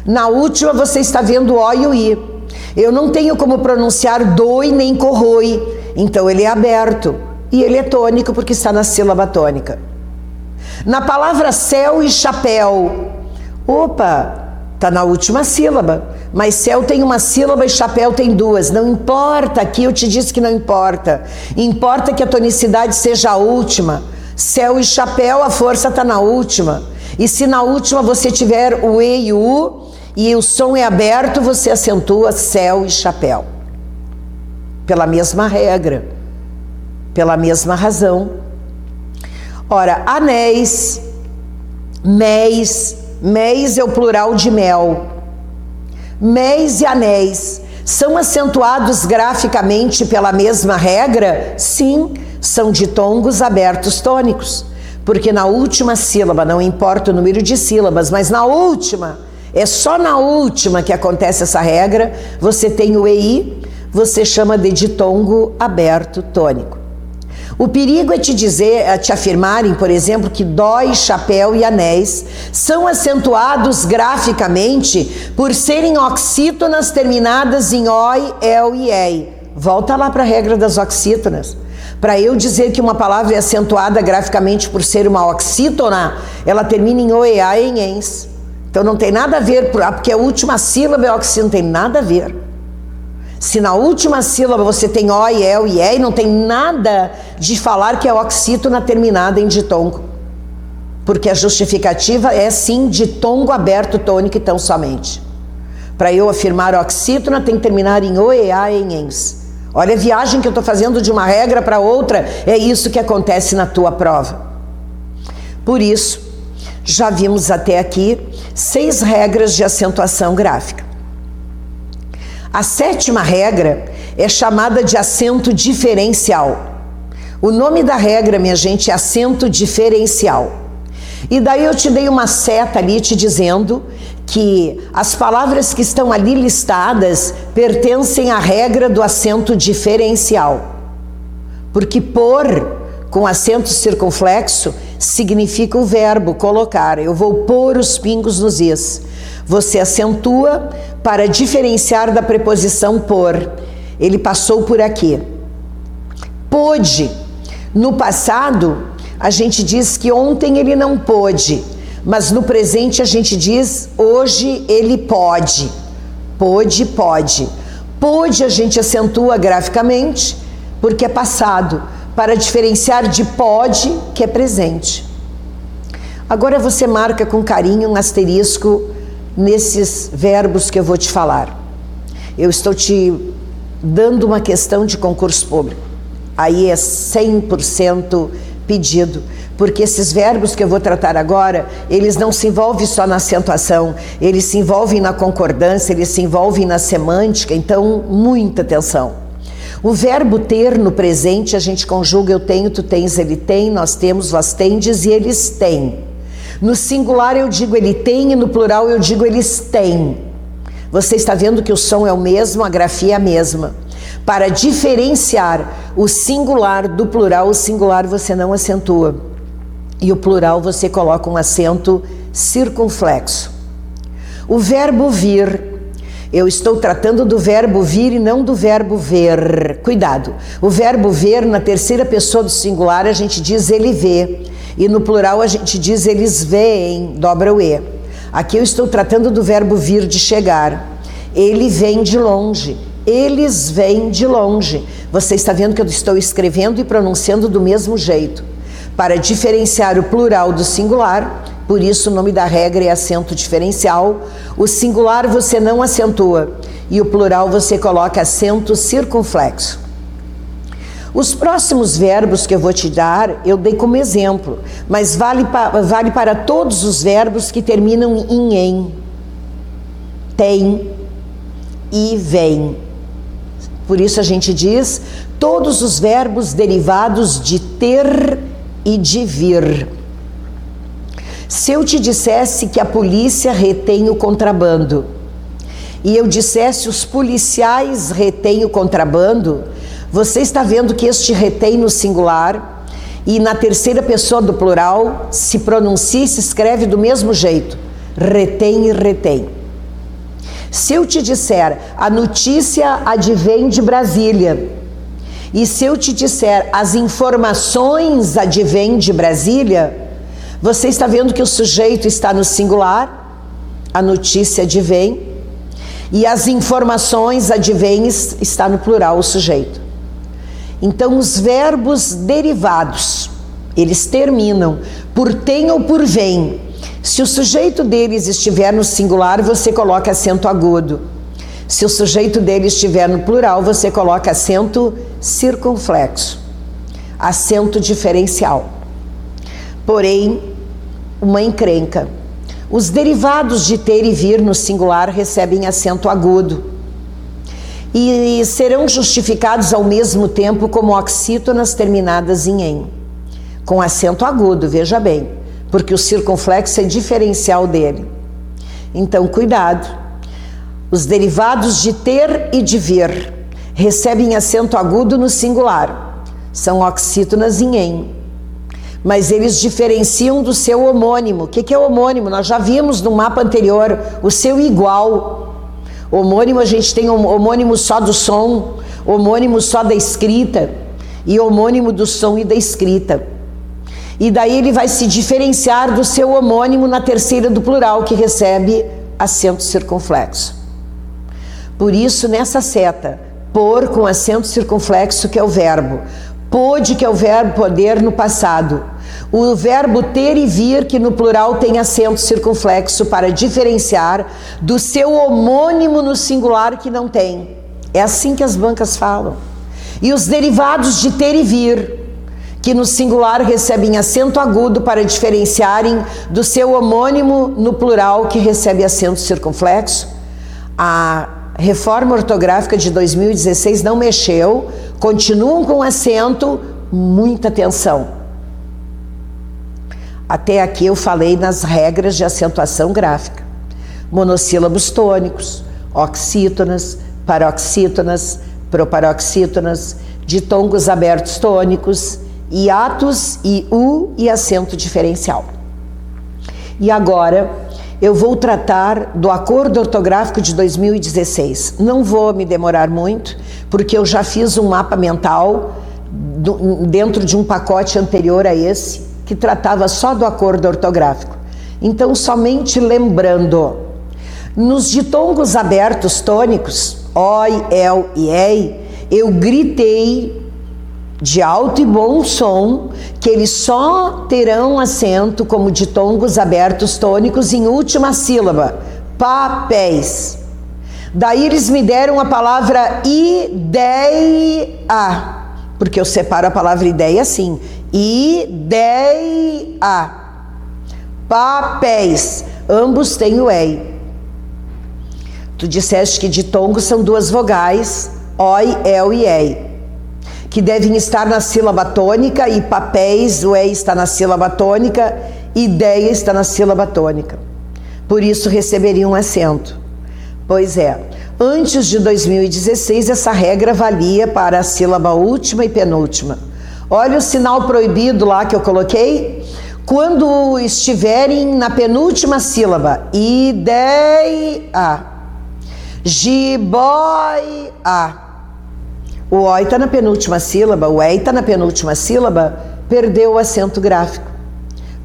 A: Na última você está vendo o O e o I. Eu não tenho como pronunciar doi nem corroi, então ele é aberto. E ele é tônico porque está na sílaba tônica. Na palavra céu e chapéu, está na última sílaba. Mas céu tem uma sílaba e chapéu tem duas. Não importa, aqui eu te disse que não importa. Importa que a tonicidade seja a última. Céu e chapéu, a força está na última. E se na última você tiver o E e o U, e o som é aberto, você acentua céu e chapéu. Pela mesma regra, pela mesma razão. Ora, anéis, méis é o plural de mel. Méis e anéis são acentuados graficamente pela mesma regra? Sim, são ditongos abertos tônicos. Porque na última sílaba, não importa o número de sílabas, mas na última, é só na última que acontece essa regra, você tem o EI, você chama de ditongo aberto tônico. O perigo é te afirmarem, por exemplo, que dói, chapéu e anéis são acentuados graficamente por serem oxítonas terminadas em oi, el e ei. Volta lá para a regra das oxítonas. Para eu dizer que uma palavra é acentuada graficamente por ser uma oxítona, ela termina em oea e em ens. Então não tem nada a ver, porque a última sílaba é oxítona, não tem nada a ver. Se na última sílaba você tem oi, el e ei, não tem nada de falar que é oxítona terminada em ditongo. Porque a justificativa é sim ditongo aberto tônico e tão somente. Para eu afirmar oxítona tem que terminar em oea e em ens. Olha a viagem que eu estou fazendo de uma regra para outra, é isso que acontece na tua prova. Por isso, já vimos até aqui 6 regras de acentuação gráfica. A 7ª regra é chamada de acento diferencial. O nome da regra, minha gente, é acento diferencial. E daí eu te dei uma seta ali te dizendo que as palavras que estão ali listadas pertencem à regra do acento diferencial. Porque pôr com acento circunflexo significa o verbo colocar. Eu vou pôr os pingos nos is. Você acentua para diferenciar da preposição por. Ele passou por aqui. Pôde. No passado, a gente diz que ontem ele não pôde, mas no presente a gente diz hoje ele pode. Pôde, pode. Pôde a gente acentua graficamente porque é passado, para diferenciar de pode, que é presente. Agora você marca com carinho um asterisco nesses verbos que eu vou te falar. Eu estou te dando uma questão de concurso público. Aí é 100% pedido, porque esses verbos que eu vou tratar agora, eles não se envolvem só na acentuação, eles se envolvem na concordância, eles se envolvem na semântica, então muita atenção. O verbo ter no presente, a gente conjuga eu tenho, tu tens, ele tem, nós temos, vós tendes e eles têm. No singular eu digo ele tem e no plural eu digo eles têm. Você está vendo que o som é o mesmo, a grafia é a mesma. Para diferenciar o singular do plural, o singular você não acentua. E o plural você coloca um acento circunflexo. O verbo vir. Eu estou tratando do verbo vir e não do verbo ver. Cuidado. O verbo ver, na terceira pessoa do singular, a gente diz ele vê. E no plural a gente diz eles veem, dobra o E. Aqui eu estou tratando do verbo vir, de chegar. Ele vem de longe. Eles vêm de longe. Você está vendo que eu estou escrevendo e pronunciando do mesmo jeito. Para diferenciar o plural do singular, por isso o nome da regra é acento diferencial. O singular você não acentua e o plural você coloca acento circunflexo. Os próximos verbos que eu vou te dar, eu dei como exemplo, mas vale para todos os verbos que terminam em. Tem e vem. Por isso a gente diz todos os verbos derivados de ter e de vir. Se eu te dissesse que a polícia retém o contrabando e eu dissesse os policiais retêm o contrabando, você está vendo que este retém no singular e na terceira pessoa do plural se pronuncia e se escreve do mesmo jeito, retém e retém. Se eu te disser a notícia advém de Brasília e se eu te disser as informações advêm de Brasília, você está vendo que o sujeito está no singular, a notícia advém, e as informações advêm está no plural, o sujeito. Então, os verbos derivados, eles terminam por tem ou por vem. Se o sujeito deles estiver no singular, você coloca acento agudo. Se o sujeito dele estiver no plural, você coloca acento circunflexo, acento diferencial. Porém, uma encrenca. Os derivados de ter e vir no singular recebem acento agudo e serão justificados ao mesmo tempo como oxítonas terminadas em, com acento agudo, veja bem, porque o circunflexo é diferencial dele. Então, cuidado. Os derivados de ter e de vir recebem acento agudo no singular, são oxítonas em. Mas eles diferenciam do seu homônimo. O que é homônimo? Nós já vimos no mapa anterior, o seu igual. Homônimo, a gente tem homônimo só do som, homônimo só da escrita e homônimo do som e da escrita. E daí ele vai se diferenciar do seu homônimo na terceira do plural, que recebe acento circunflexo. Por isso, nessa seta, por com acento circunflexo, que é o verbo. Pôde, que é o verbo poder no passado. O verbo ter e vir, que no plural tem acento circunflexo para diferenciar do seu homônimo no singular, que não tem. É assim que as bancas falam. E os derivados de ter e vir, que no singular recebem acento agudo para diferenciarem do seu homônimo no plural, que recebe acento circunflexo. A reforma ortográfica de 2016 não mexeu, continuam com acento, muita atenção. Até aqui eu falei nas regras de acentuação gráfica. Monossílabos tônicos, oxítonas, paroxítonas, proparoxítonas, ditongos abertos tônicos, hiatos e U e acento diferencial. E agora eu vou tratar do acordo ortográfico de 2016. Não vou me demorar muito, porque eu já fiz um mapa mental dentro de um pacote anterior a esse, que tratava só do acordo ortográfico. Então, somente lembrando, nos ditongos abertos tônicos, oi, el e ei, eu gritei de alto e bom som que eles só terão acento como ditongos abertos tônicos em última sílaba, papéis. Daí eles me deram a palavra ideia, porque eu separo a palavra ideia assim, ideia, papéis, ambos têm o ei. Tu disseste que ditongos são duas vogais, oi, el e ei, que devem estar na sílaba tônica, e papéis, o ei está na sílaba tônica, ideia está na sílaba tônica. Por isso receberiam um acento. Pois é, antes de 2016 essa regra valia para a sílaba última e penúltima. Olha o sinal proibido lá que eu coloquei. Quando estiverem na penúltima sílaba, ideia, Jiboia. O oi está na penúltima sílaba, o ei está na penúltima sílaba, perdeu o acento gráfico.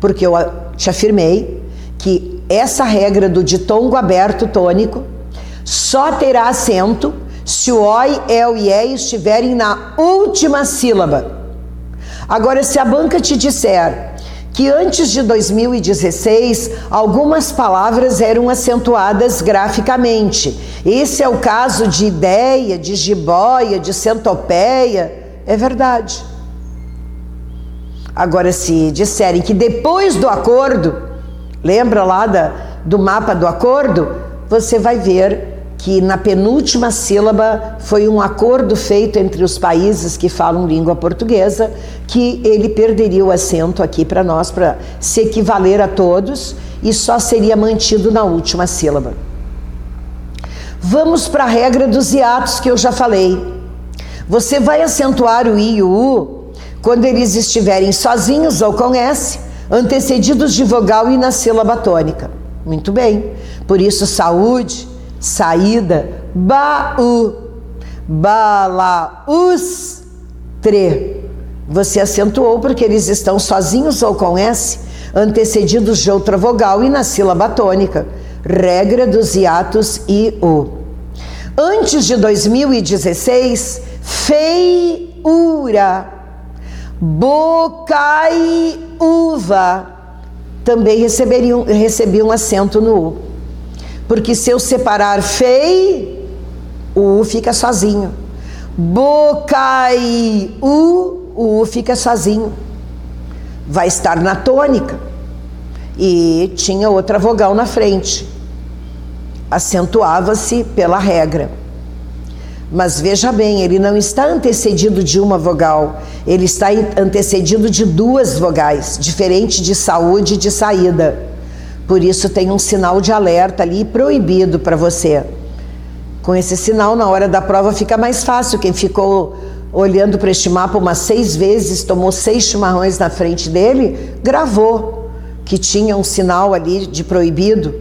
A: Porque eu te afirmei que essa regra do ditongo aberto tônico só terá acento se o oi, el e ei estiverem na última sílaba. Agora, se a banca te disser que antes de 2016, algumas palavras eram acentuadas graficamente. Esse é o caso de ideia, de jiboia, de centopeia. É verdade. Agora, se disserem que depois do acordo, lembra lá do mapa do acordo? Você vai ver que na penúltima sílaba foi um acordo feito entre os países que falam língua portuguesa, que ele perderia o acento aqui para nós, para se equivaler a todos, e só seria mantido na última sílaba. Vamos para a regra dos hiatos que eu já falei. Você vai acentuar o i e o u quando eles estiverem sozinhos ou com S, antecedidos de vogal e na sílaba tônica. Muito bem. Por isso, saúde, saída, baú, balaus, tre. Você acentuou porque eles estão sozinhos ou com S, antecedidos de outra vogal e na sílaba tônica. Regra dos hiatos i, u. Antes de 2016, feiura, bocai, uva, também recebi um acento no u. Porque se eu separar fei, o u fica sozinho. Bocai, o u fica sozinho. Vai estar na tônica. E tinha outra vogal na frente. Acentuava-se pela regra. Mas veja bem, ele não está antecedido de uma vogal. Ele está antecedido de duas vogais, diferente de saúde e de saída. Por isso tem um sinal de alerta ali proibido para você. Com esse sinal, na hora da prova fica mais fácil. Quem ficou olhando para este mapa umas 6 vezes, tomou 6 chimarrões na frente dele, gravou que tinha um sinal ali de proibido,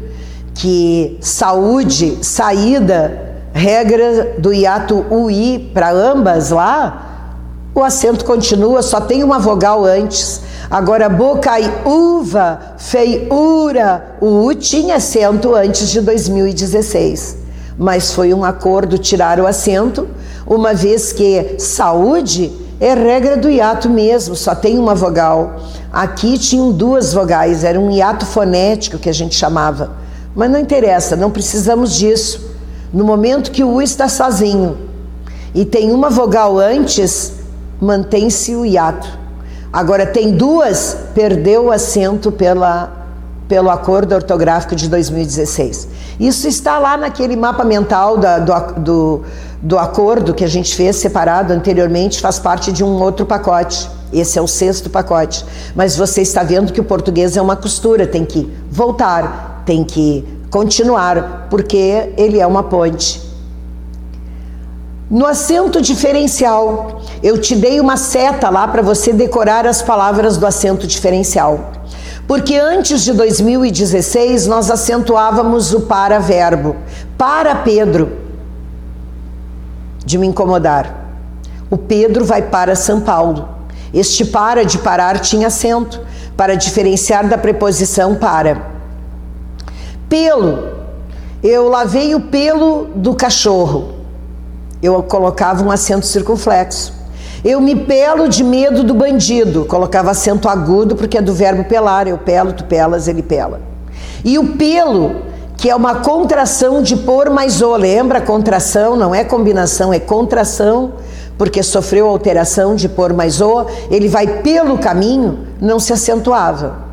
A: que saúde, saída, regra do hiato UI para ambas lá, o acento continua, só tem uma vogal antes. Agora, boca e uva, feiura, o U tinha acento antes de 2016. Mas foi um acordo tirar o acento, uma vez que saúde é regra do hiato mesmo, só tem uma vogal. Aqui tinham 2 vogais, era um hiato fonético que a gente chamava. Mas não interessa, não precisamos disso. No momento que o U está sozinho e tem uma vogal antes, mantém-se o hiato. Agora tem 2, perdeu o acento pelo acordo ortográfico de 2016. Isso está lá naquele mapa mental do acordo que a gente fez separado anteriormente, faz parte de um outro pacote. Esse é o 6º pacote. Mas você está vendo que o português é uma costura, tem que voltar, tem que continuar, porque ele é uma ponte. No acento diferencial, eu te dei uma seta lá para você decorar as palavras do acento diferencial. Porque antes de 2016, nós acentuávamos o para verbo. Para Pedro, de me incomodar. O Pedro vai para São Paulo. Este para de parar tinha acento, para diferenciar da preposição para. Pelo, eu lavei o pelo do cachorro. Eu colocava um acento circunflexo. Eu me pelo de medo do bandido. Colocava acento agudo porque é do verbo pelar. Eu pelo, tu pelas, ele pela. E o pelo, que é uma contração de por mais o. Lembra? Contração não é combinação, é contração, porque sofreu alteração de por mais o. Ele vai pelo caminho, não se acentuava.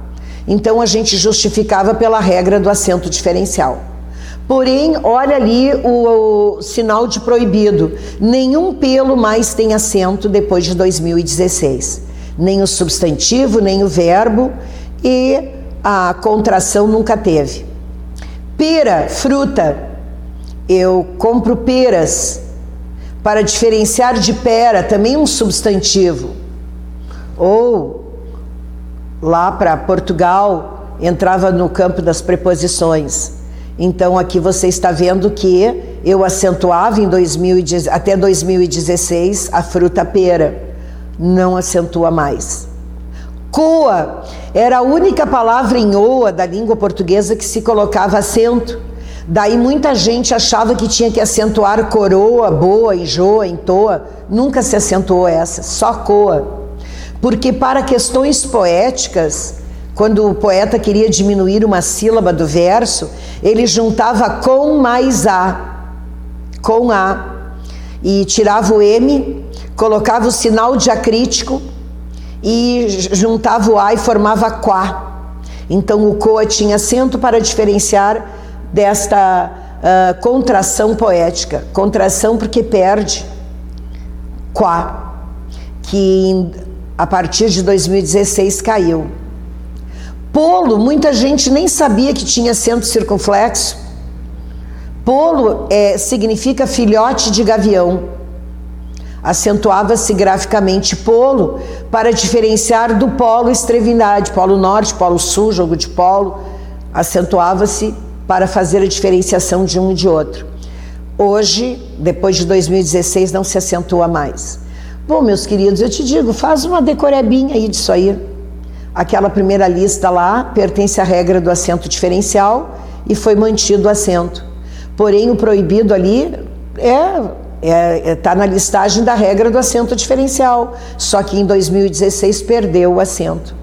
A: Então a gente justificava pela regra do acento diferencial. Porém, olha ali o sinal de proibido. Nenhum pelo mais tem acento depois de 2016. Nem o substantivo, nem o verbo, e a contração nunca teve. Pera, fruta. Eu compro peras. Para diferenciar de pera, também um substantivo. Ou, lá para Portugal, entrava no campo das preposições. Então aqui você está vendo que eu acentuava até 2016 a fruta pera, não acentua mais. Coa era a única palavra em oa da língua portuguesa que se colocava acento. Daí muita gente achava que tinha que acentuar coroa, boa, enjoa, entoa. Nunca se acentuou essa, só coa. Porque para questões poéticas, quando o poeta queria diminuir uma sílaba do verso, ele juntava com mais a, com a, e tirava o M, colocava o sinal diacrítico e juntava o a e formava quá. Então o coa tinha acento para diferenciar desta contração poética. Contração porque perde quá, que a partir de 2016 caiu. Polo, muita gente nem sabia que tinha acento circunflexo. Polo significa filhote de gavião. Acentuava-se graficamente polo para diferenciar do polo extremidade, polo norte, polo sul, jogo de polo. Acentuava-se para fazer a diferenciação de um e de outro. Hoje, depois de 2016, não se acentua mais. Bom, meus queridos, eu te digo, faz uma decorebinha aí disso aí. Aquela primeira lista lá pertence à regra do acento diferencial e foi mantido o acento. Porém, o proibido ali está na listagem da regra do acento diferencial, só que em 2016 perdeu o acento.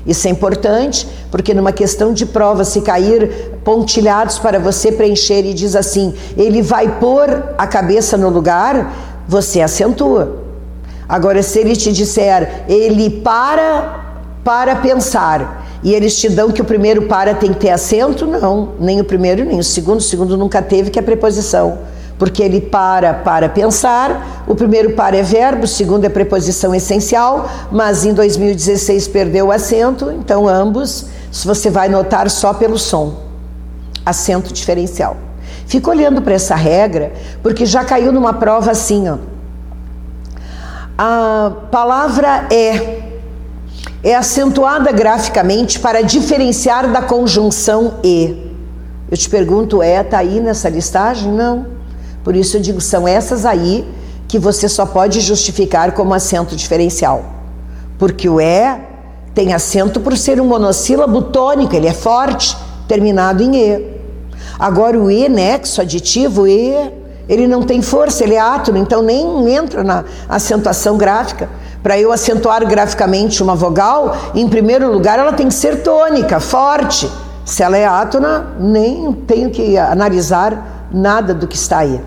A: Isso é importante, porque numa questão de prova, se cair pontilhados para você preencher e diz assim, ele vai pôr a cabeça no lugar, você acentua. Agora, se ele te disser, ele para pensar, e eles te dão que o primeiro para tem que ter acento, não, nem o primeiro nem o segundo nunca teve, que é preposição, porque ele para pensar, o primeiro para é verbo, o segundo é preposição essencial, mas em 2016 perdeu o acento, então ambos, se você vai notar só pelo som, acento diferencial. Fico olhando para essa regra, porque já caiu numa prova assim, ó. A palavra é acentuada graficamente para diferenciar da conjunção e. Eu te pergunto, está aí nessa listagem? Não. Por isso eu digo, são essas aí que você só pode justificar como acento diferencial. Porque o tem acento por ser um monossílabo tônico, ele é forte, terminado em e. Agora o nexo aditivo, ele não tem força, ele é átono, então nem entra na acentuação gráfica. Para eu acentuar graficamente uma vogal, em primeiro lugar ela tem que ser tônica, forte. Se ela é átona, nem tenho que analisar nada do que está aí.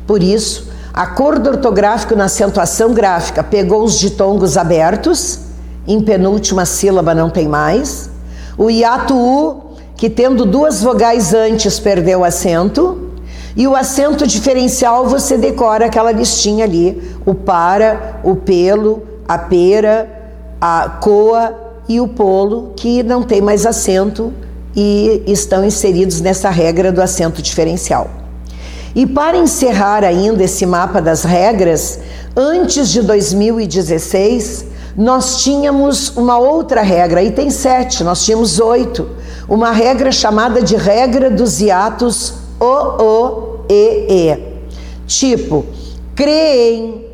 A: Por isso, acordo ortográfico na acentuação gráfica pegou os ditongos abertos, em penúltima sílaba não tem mais. O hiato U, que tendo duas vogais antes perdeu o acento. E o acento diferencial você decora aquela listinha ali, o para, o pelo, a pera, a coa e o polo, que não tem mais acento e estão inseridos nessa regra do acento diferencial. E para encerrar ainda esse mapa das regras, antes de 2016, nós tínhamos uma outra regra, aí tem 7, nós tínhamos 8, uma regra chamada de regra dos hiatos e. Tipo, creem,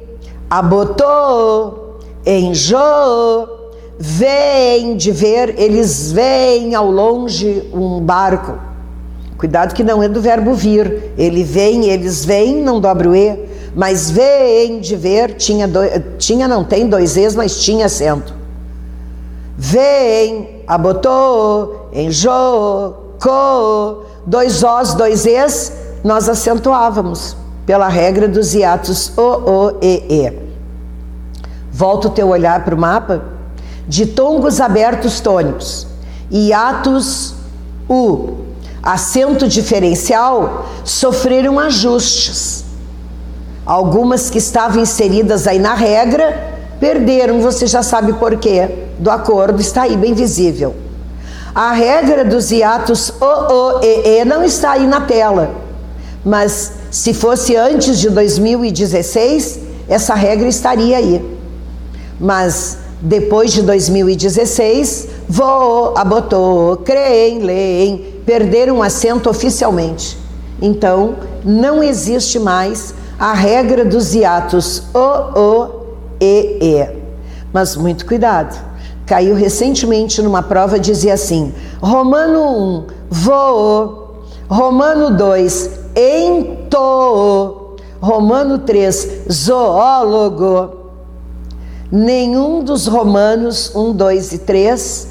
A: abotou, enjoou, vem de ver, eles veem ao longe um barco. Cuidado que não é do verbo vir, ele vem, eles vêm, não dobra o e, mas vem de ver, não tem dois es, mas tinha acento. Vem, abotou, enjoou, dois os, dois es, nós acentuávamos pela regra dos hiatos e. Volta o teu olhar para o mapa. Ditongos abertos tônicos, hiatos U, acento diferencial, sofreram ajustes. Algumas que estavam inseridas aí na regra perderam, você já sabe por quê, do acordo, está aí bem visível. A regra dos hiatos e não está aí na tela, mas se fosse antes de 2016, essa regra estaria aí. Mas depois de 2016, abotou, creem, leem, perderam acento oficialmente. Então, não existe mais a regra dos hiatos e. Mas muito cuidado. Caiu recentemente numa prova, dizia assim: Romano 1, voou. Romano 2, entoou. Romano 3, zoólogo. Nenhum dos romanos 1, 2 e 3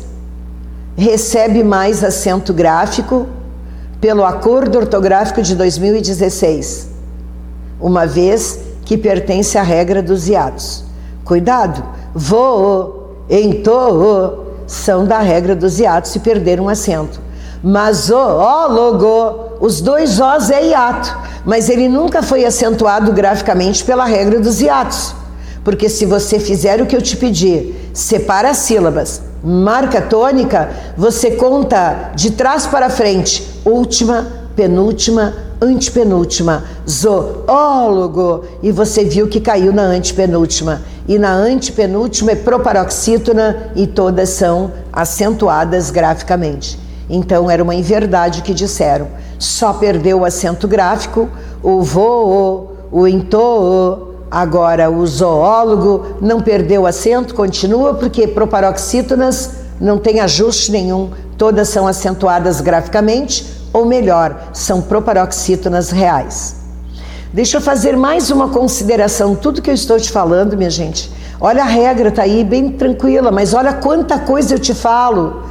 A: recebe mais acento gráfico pelo Acordo Ortográfico de 2016, uma vez que pertence à regra dos hiatos. Cuidado, voou, entoou, são da regra dos hiatos e perderam um acento. Mas zoólogo, os dois Os é hiato, mas ele nunca foi acentuado graficamente pela regra dos hiatos. Porque se você fizer o que eu te pedi, separa as sílabas, marca tônica, você conta de trás para frente, última, penúltima, antepenúltima, zoólogo, e você viu que caiu na antepenúltima. E na antepenúltima é proparoxítona e todas são acentuadas graficamente. Então era uma inverdade que disseram. Só perdeu o acento gráfico, o voou, o entoou. Agora o zoólogo não perdeu acento, continua, porque proparoxítonas não tem ajuste nenhum, todas são acentuadas graficamente, ou melhor, são proparoxítonas reais. Deixa eu fazer mais uma consideração, tudo que eu estou te falando, minha gente, olha a regra, tá aí bem tranquila, mas olha quanta coisa eu te falo,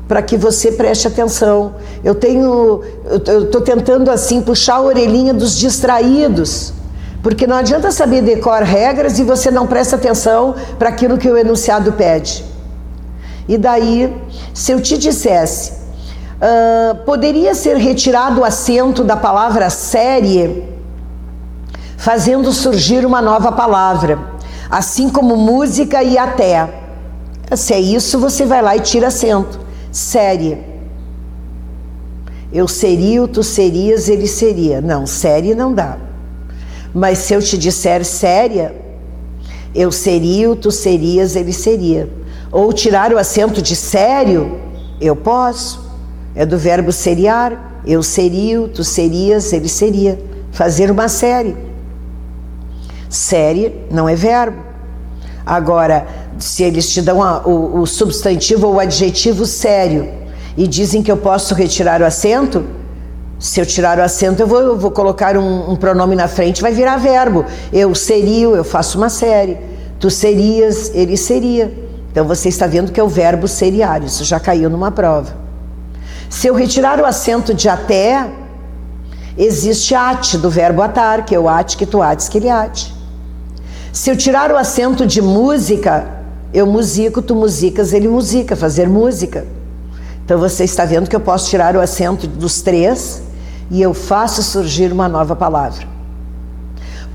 A: para que você preste atenção. Eu estou tentando assim puxar a orelhinha dos distraídos, porque não adianta saber decor regras e você não presta atenção para aquilo que o enunciado pede. E daí, se eu te dissesse, poderia ser retirado o acento da palavra série, fazendo surgir uma nova palavra, assim como música e até. Se é isso, você vai lá e tira acento. Série. Eu seria, tu serias, ele seria. Não, série não dá. Mas se eu te disser séria, eu seria, tu serias, ele seria. Ou tirar o acento de sério, eu posso. É do verbo seriar, eu seria, tu serias, ele seria. Fazer uma série. Série não é verbo. Agora, se eles te dão o substantivo ou o adjetivo sério e dizem que eu posso retirar o acento, se eu tirar o acento, eu vou colocar um pronome na frente, vai virar verbo. Eu seria, eu faço uma série. Tu serias, ele seria. Então você está vendo que é o verbo seriar, isso já caiu numa prova. Se eu retirar o acento de até, existe ate, do verbo atar, que é o ate, que tu ates, que ele ate. Se eu tirar o acento de música, eu musico, tu musicas, ele musica, fazer música. Então você está vendo que eu posso tirar o acento dos três e eu faço surgir uma nova palavra.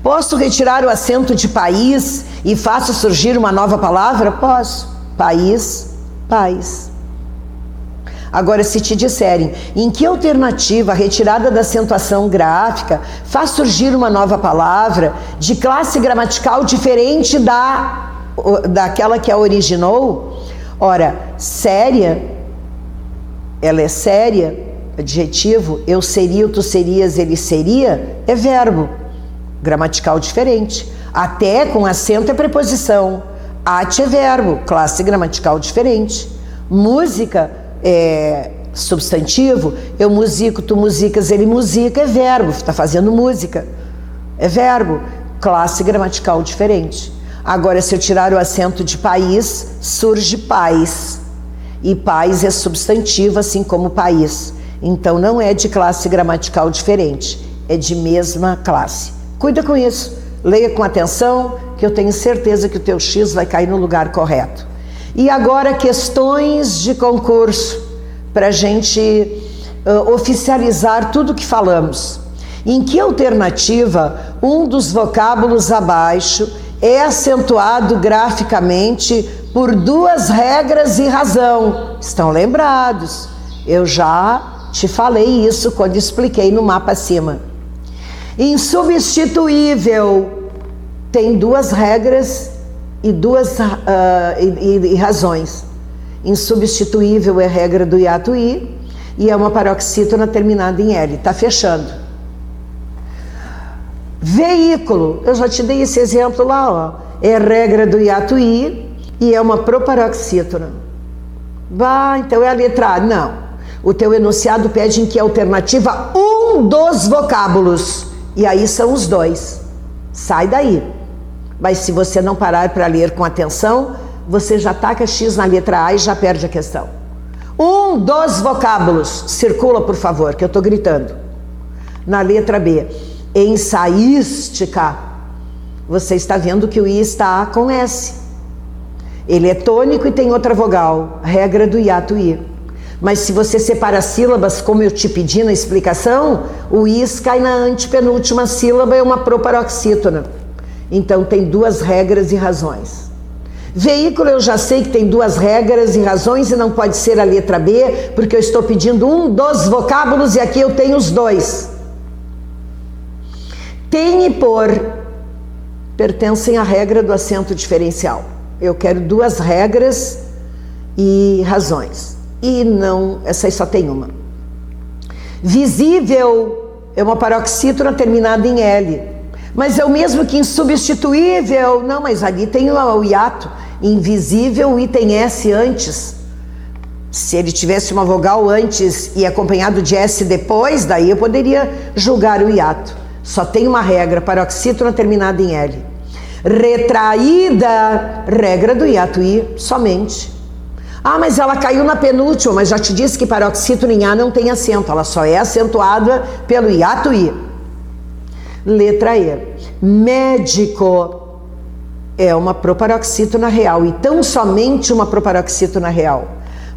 A: Posso retirar o acento de país e faço surgir uma nova palavra? Posso. País, paz. Agora, se te disserem em que alternativa a retirada da acentuação gráfica faz surgir uma nova palavra de classe gramatical diferente daquela que a originou, ora, séria, ela é séria, adjetivo, eu seria, tu serias, ele seria, é verbo, gramatical diferente. Até com acento é preposição. Ate é verbo, classe gramatical diferente. Música é substantivo, eu musico, tu musicas, ele musica, é verbo, está fazendo música. É verbo, classe gramatical diferente. Agora, se eu tirar o acento de país, surge paz. E paz é substantivo, assim como país. Então não é de classe gramatical diferente, é de mesma classe. Cuida com isso, leia com atenção, que eu tenho certeza que o teu X vai cair no lugar correto. E agora questões de concurso, para a gente oficializar tudo que falamos. Em que alternativa um dos vocábulos abaixo é acentuado graficamente por duas regras e razão? Estão lembrados? Eu já te falei isso quando expliquei no mapa acima. Insubstituível tem duas regras e razões. Insubstituível é a regra do hiato I e é uma paroxítona terminada em L. Está fechando. Veículo, eu já te dei esse exemplo lá, ó. É regra do hiato I e é uma proparoxítona. Então é a letra A. Não. O teu enunciado pede em que alternativa um dos vocábulos. E aí são os dois. Sai daí. Mas se você não parar para ler com atenção, você já taca X na letra A e já perde a questão. Um dos vocábulos. Circula, por favor, que eu estou gritando. Na letra B. Ensaística. Você está vendo que o I está com S. Ele é tônico e tem outra vogal. Regra do hiato I. Mas se você separa sílabas, como eu te pedi na explicação, o is cai na antepenúltima sílaba, é uma proparoxítona. Então tem duas regras e razões. Veículo eu já sei que tem duas regras e razões e não pode ser a letra B, porque eu estou pedindo um dos vocábulos e aqui eu tenho os dois. Tem e por pertencem à regra do acento diferencial. Eu quero duas regras e razões. E não, essa aí só tem uma. Visível é uma paroxítona terminada em L. Mas é o mesmo que insubstituível. Não, mas ali tem o hiato. Invisível, o I tem S antes. Se ele tivesse uma vogal antes e acompanhado de S depois, daí eu poderia julgar o hiato. Só tem uma regra, paroxítona terminada em L. Retraída, regra do hiato I, somente. Mas ela caiu na penúltima, mas já te disse que paroxítona em A não tem acento, ela só é acentuada pelo hiato I. Letra E. Médico é uma proparoxítona real, e tão somente uma proparoxítona real.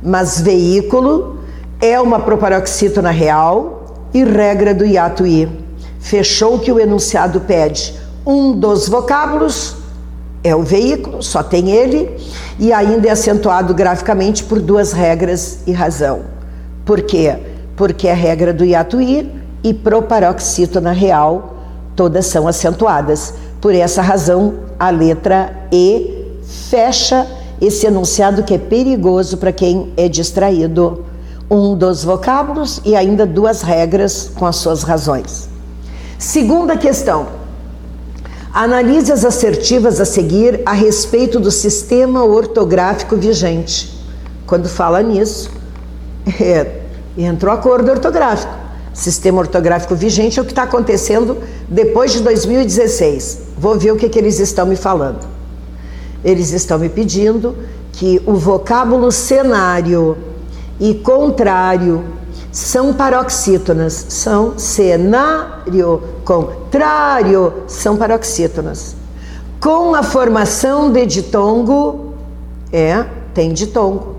A: Mas veículo é uma proparoxítona real e regra do hiato I. Fechou o que o enunciado pede. Um dos vocábulos é o veículo, só tem ele, e ainda é acentuado graficamente por duas regras e razão. Por quê? Porque é regra do hiato I e proparoxítona real, todas são acentuadas. Por essa razão, a letra E fecha esse enunciado que é perigoso para quem é distraído. Um dos vocábulos e ainda duas regras com as suas razões. Segunda questão. Analise as assertivas a seguir a respeito do sistema ortográfico vigente. Quando fala nisso, entrou acordo ortográfico. Sistema ortográfico vigente é o que está acontecendo depois de 2016. Vou ver o que eles estão me falando. Eles estão me pedindo que o vocábulo cenário e contrário são paroxítonas, são cenário, contrário, são paroxítonas. Com a formação de ditongo, tem ditongo.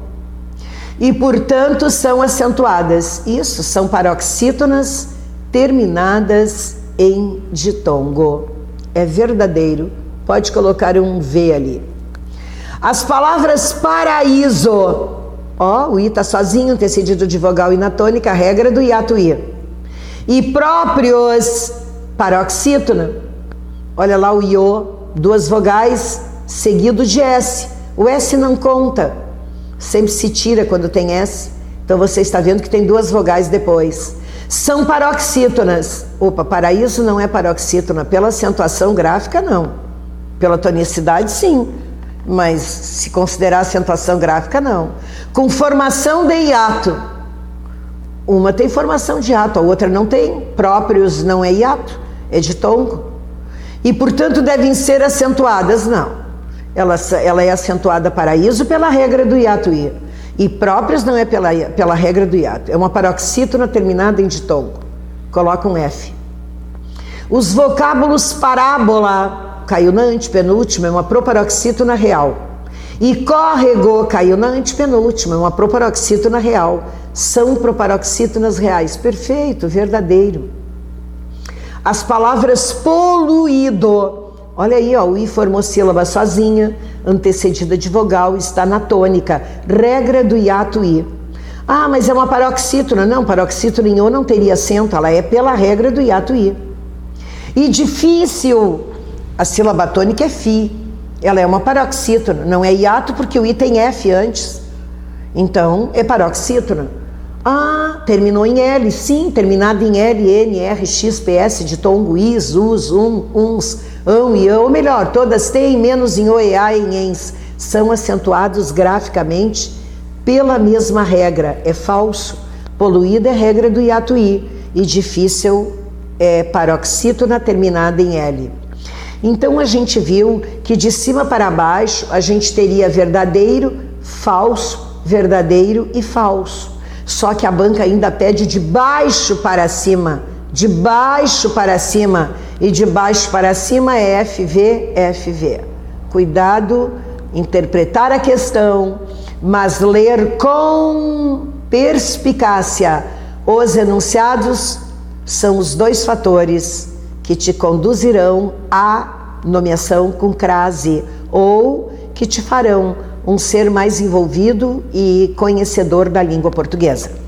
A: E, portanto, são acentuadas. Isso, são paroxítonas terminadas em ditongo. É verdadeiro. Pode colocar um V ali. As palavras paraíso. O I está sozinho, antecedido de vogal inatônica, regra do hiato I. E próprios, paroxítona. Olha lá o iô, duas vogais, seguido de S. O S não conta. Sempre se tira quando tem S. Então você está vendo que tem duas vogais depois. São paroxítonas. Paraíso não é paroxítona. Pela acentuação gráfica, não. Pela tonicidade, sim. Mas se considerar acentuação gráfica, não. Com formação de hiato. Uma tem formação de hiato, a outra não tem. Próprios não é hiato, é ditongo. E, portanto, devem ser acentuadas, não. Ela é acentuada paraíso pela regra do hiato I. E próprios não é pela regra do hiato. É uma paroxítona terminada em ditongo. Coloca um F. Os vocábulos parábola caiu na antepenúltima, é uma proparoxítona real. E córrego caiu na antepenúltima, é uma proparoxítona real. São proparoxítonas reais. Perfeito, verdadeiro. As palavras poluído. Olha aí, o I formou sílaba sozinha, antecedida de vogal, está na tônica. Regra do hiato I. Mas é uma paroxítona. Não, paroxítona em O não teria acento, ela é pela regra do hiato I. E difícil. A sílaba tônica é Fi. Ela é uma paroxítona. Não é hiato porque o I tem F antes. Então, é paroxítona. Ah, terminou em L, sim, terminado em L, N, R, X, PS, de tongo, is, us, uns, e ou melhor, todas têm, menos em o, e, a, em ens, são acentuados graficamente pela mesma regra. É falso. Poluída é regra do hiato I e difícil é paroxítona terminada em L. Então a gente viu que de cima para baixo a gente teria verdadeiro, falso, verdadeiro e falso. Só que a banca ainda pede de baixo para cima, de baixo para cima, e de baixo para cima é FV, FV. Cuidado, interpretar a questão, mas ler com perspicácia. Os enunciados são os dois fatores que te conduzirão à nomeação com crase, ou que te farão um ser mais envolvido e conhecedor da língua portuguesa.